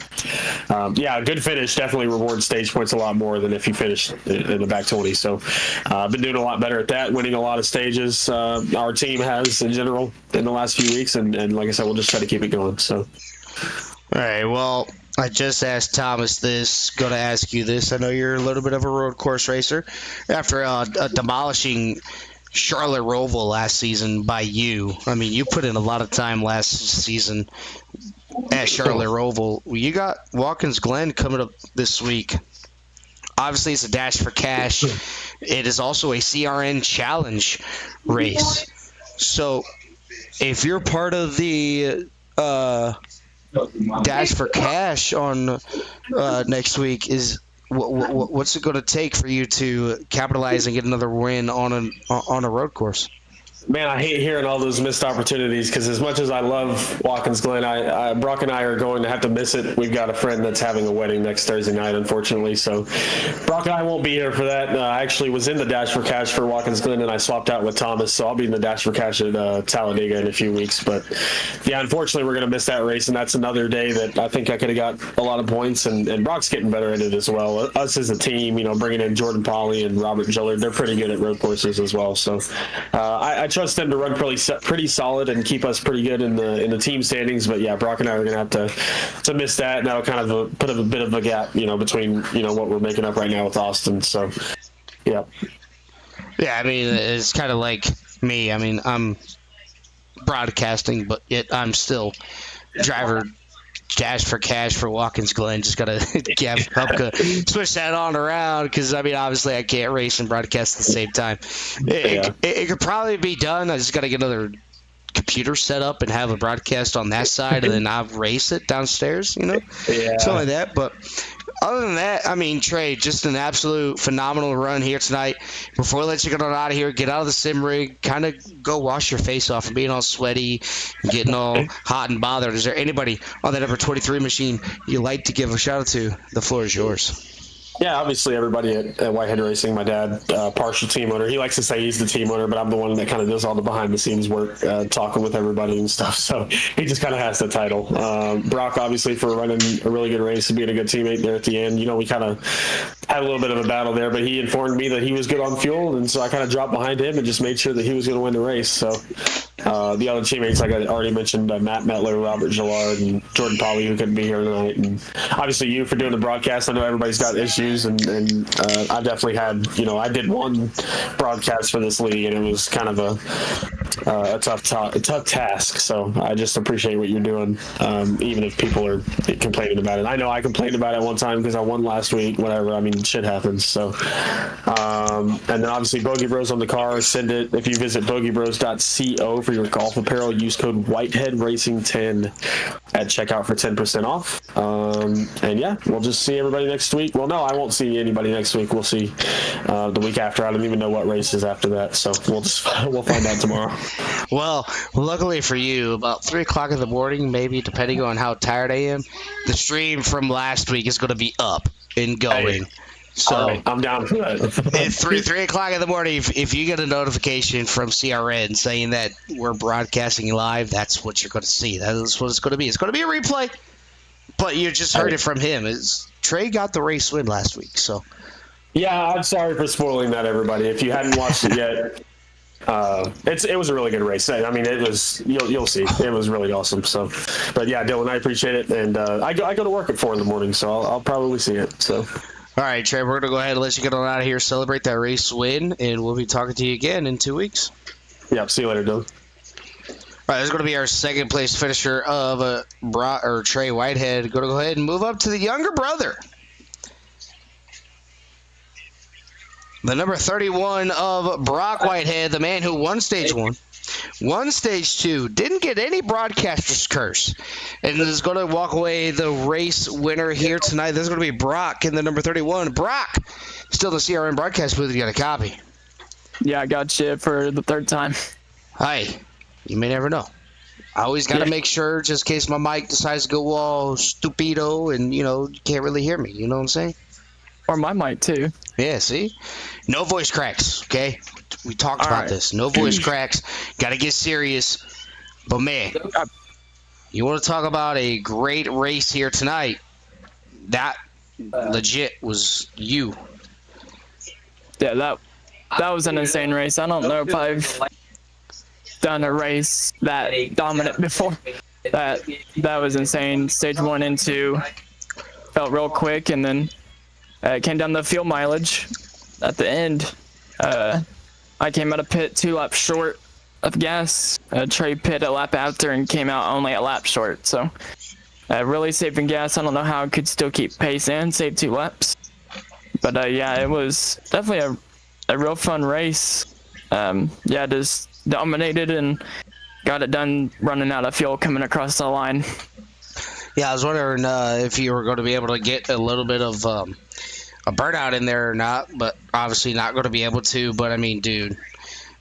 yeah, a good finish definitely rewards stage points a lot more than if you finish in the back 20. So I've been doing a lot better at that, winning a lot of stages. Our team has in general in the last few weeks, and like I said, we'll just try to keep it going. So,
all right. Well, I just asked Thomas this. Going to ask you this. I know you're a little bit of a road course racer. After demolishing Charlotte Roval last season by you, I mean, you put in a lot of time last season at Charlotte Roval. You got Watkins Glen coming up this week. Obviously, it's a Dash for Cash. It is also a CRN Challenge race. So, if you're part of the Dash for Cash on next week, what's it going to take for you to capitalize and get another win on a road course?
Man, I hate hearing all those missed opportunities because as much as I love Watkins Glen, Brock and I are going to have to miss it. We've got a friend that's having a wedding next Thursday night, unfortunately. So Brock and I won't be here for that. I actually was in the Dash for Cash for Watkins Glen, and I swapped out with Thomas. So I'll be in the Dash for Cash at Talladega in a few weeks. But yeah, unfortunately, we're going to miss that race, and that's another day that I think I could have got a lot of points. And Brock's getting better at it as well. Us as a team, bringing in Jordan Pauly and Robert Gillard, they're pretty good at road courses as well. So I trust them to run pretty solid and keep us pretty good in the team standings. But yeah, Brock and I are going to have to miss that. And that'll kind of put a bit of a gap, between what we're making up right now with Austin. So yeah.
Yeah, I mean, it's kind of like me. I mean, I'm broadcasting, but yet I'm still driver Dash for Cash for Watkins Glen. Just got to switch that on around because, I mean, obviously I can't race and broadcast at the same time. It could probably be done. I just got to get another computer set up and have a broadcast on that side, and then I'll race it downstairs, something like that. But other than that, I mean, Trey, just an absolute phenomenal run here tonight. Before we let you get on out of here, get out of the sim rig, kind of go wash your face off from being all sweaty, getting all hot and bothered. Is there anybody on that number 23 machine you'd like to give a shout out to? The floor is yours.
Yeah, obviously everybody at Whitehead Racing, my dad, partial team owner. He likes to say he's the team owner, but I'm the one that kind of does all the behind the scenes work, talking with everybody and stuff. So he just kind of has the title. Brock, obviously, for running a really good race and being a good teammate there at the end. You know, we kind of had a little bit of a battle there, but he informed me that he was good on fuel, and so I kind of dropped behind him and just made sure that he was going to win the race. So the other teammates, like I already mentioned, Matt Metler, Robert Gillard, and Jordan Polly, who couldn't be here tonight, and obviously you for doing the broadcast. I know everybody's got issues, and I've definitely had, I did one broadcast for this league, and it was kind of a tough task. So I just appreciate what you're doing, even if people are complaining about it. I know I complained about it one time because I won last week. Whatever. I mean, shit happens. So, and then obviously Bogey Bros on the car. Send it if you visit bogeybros.co for your golf apparel. Use code Whitehead Racing 10 at checkout for 10% off. And yeah, we'll just see everybody next week. Well, no, I won't see anybody next week. We'll see the week after. I don't even know what race is after that, so we'll find out tomorrow.
Well, luckily for you, about 3 o'clock in the morning, maybe, depending on how tired I am, the stream from last week is going to be up and going.
Hey,
so
right, I'm down for that.
at 3 o'clock in the morning, if you get a notification from CRN saying that we're broadcasting live, that's what you're going to see. That is what it's going to be. It's going to be a replay, but you just heard it from him. Trey got the race win last week, so.
Yeah, I'm sorry for spoiling that, everybody. If you hadn't watched it yet, it was a really good race. I mean, it was, you'll see. It was really awesome. So, but yeah, Dylan, I appreciate it, and I go to work at 4 in the morning, so I'll probably see it. So.
All right, Trey, we're going to go ahead and let you get on out of here, celebrate that race win, and we'll be talking to you again in 2 weeks.
Yeah, see you later, Dylan.
All right, this is going to be our second place finisher of Trey Whitehead. Going to go ahead and move up to the younger brother. The number 31 of Brock Whitehead, the man who won stage 1, won stage 2, didn't get any broadcaster's curse, and is going to walk away the race winner here tonight. This is going to be Brock in the number 31. Brock, still in the CRN broadcast booth. You got a copy.
Yeah, I got you for the 3rd time.
Hi. You may never know. I always got to make sure, just in case my mic decides to go all stupido and, you can't really hear me. You know what I'm saying?
Or my mic, too.
Yeah, see? No voice cracks, okay? We talked about this. No voice cracks. Got to get serious. But, man, you want to talk about a great race here tonight. That legit was you.
Yeah, that was an insane race. I don't know if I've done a race that dominant before. That was insane. Stage 1 and 2 felt real quick, and then it came down to fuel mileage at the end. I came out of pit 2 laps short of gas. Trey pit a lap after and came out only a lap short. So really saving gas. I don't know how I could still keep pace and save 2 laps. But yeah, it was definitely a real fun race. Just dominated and got it done running out of fuel coming across the line.
Yeah, I was wondering if you were going to be able to get a little bit of a burnout in there or not, but obviously not going to be able to. But, I mean, dude,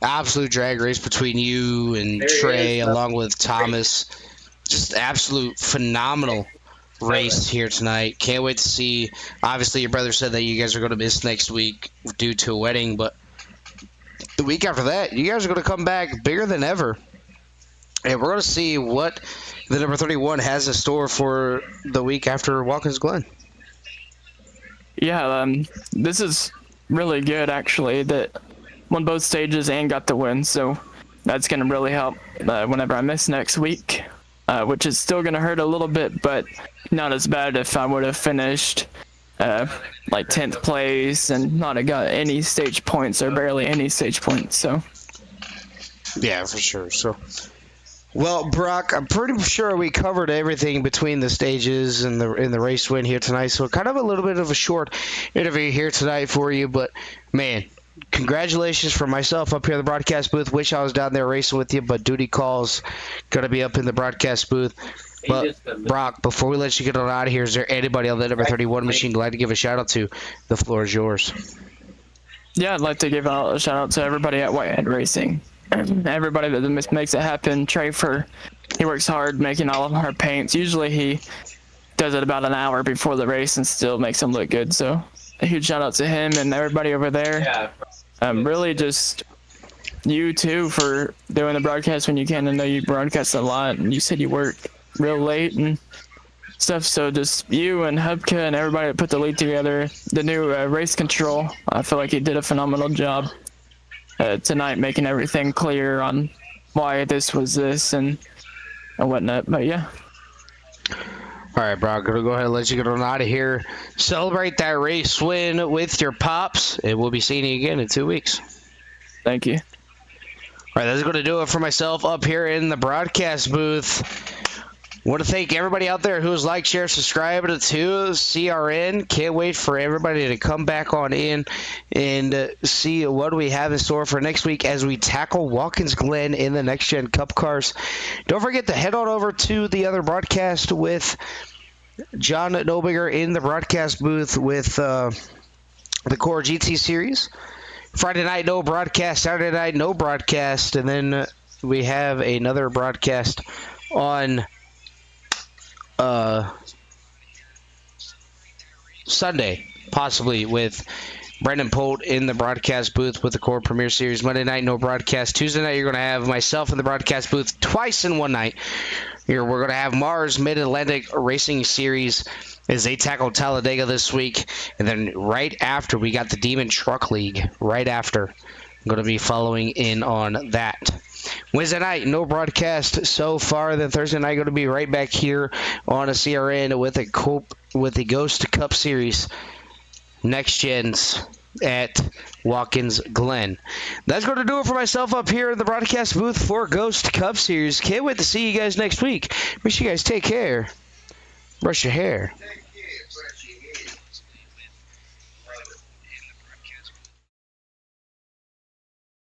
absolute drag race between you and Trey along with Thomas. Just absolute phenomenal race here tonight. Can't wait to see. Obviously, your brother said that you guys are going to miss next week due to a wedding, but the week after that, you guys are going to come back bigger than ever. And we're going to see what the number 31 has in store for the week after Watkins Glen.
Yeah, this is really good, actually, that won both stages and got the win. So that's going to really help whenever I miss next week, which is still going to hurt a little bit, but not as bad if I would have finished like 10th place and not have got any stage points or barely any stage points. So
yeah, for sure. So, well, Brock, I'm pretty sure we covered everything between the stages and the race win here tonight. So kind of a little bit of a short interview here tonight for you, but man, congratulations from myself up here in the broadcast booth. Wish I was down there racing with you, but duty calls. Gonna be up in the broadcast booth. But Brock, before we let you get on out of here, is there anybody on the number 31 machine you'd like to give a shout out to? The floor is yours.
Yeah, I'd like to give a shout out to everybody at Whitehead Racing. Everybody that makes it happen. Trey, he works hard making all of our paints. Usually he does it about an hour before the race and still makes them look good. So a huge shout out to him and everybody over there. Really just you too for doing the broadcast when you can. I know you broadcast a lot, and you said you work real late and stuff. So just you and Hubka and everybody that put the lead together, the new race control. I feel like you did a phenomenal job tonight, making everything clear on why this was this and whatnot. But yeah.
All right, bro, I'm going to go ahead and let you get on out of here. Celebrate that race win with your pops, and we'll be seeing you again in 2 weeks.
Thank you.
All right, that's going to do it for myself up here in the broadcast booth. Want to thank everybody out there who's liked, shared, subscribed to CRN. Can't wait for everybody to come back on in and see what we have in store for next week as we tackle Watkins Glen in the Next Gen Cup cars. Don't forget to head on over to the other broadcast with John Nobigger in the broadcast booth with the Core GT series. Friday night, no broadcast. Saturday night, no broadcast. And then we have another broadcast on Sunday, possibly with Brendan Polt in the broadcast booth with the Core Premier Series. Monday night, no broadcast. Tuesday night, you're going to have myself in the broadcast booth twice in one night. Here, we're going to have Mars Mid-Atlantic Racing Series as they tackle Talladega this week. And then right after, we got the Demon Truck League. Right after, I'm going to be following in on that. Wednesday night, no broadcast so far. Then Thursday night, going to be right back here on a CRN with the Ghost Cup Series Next Gens at Watkins Glen. That's going to do it for myself up here in the broadcast booth for Ghost Cup Series. Can't wait to see you guys next week. Wish you guys take care. Brush your hair.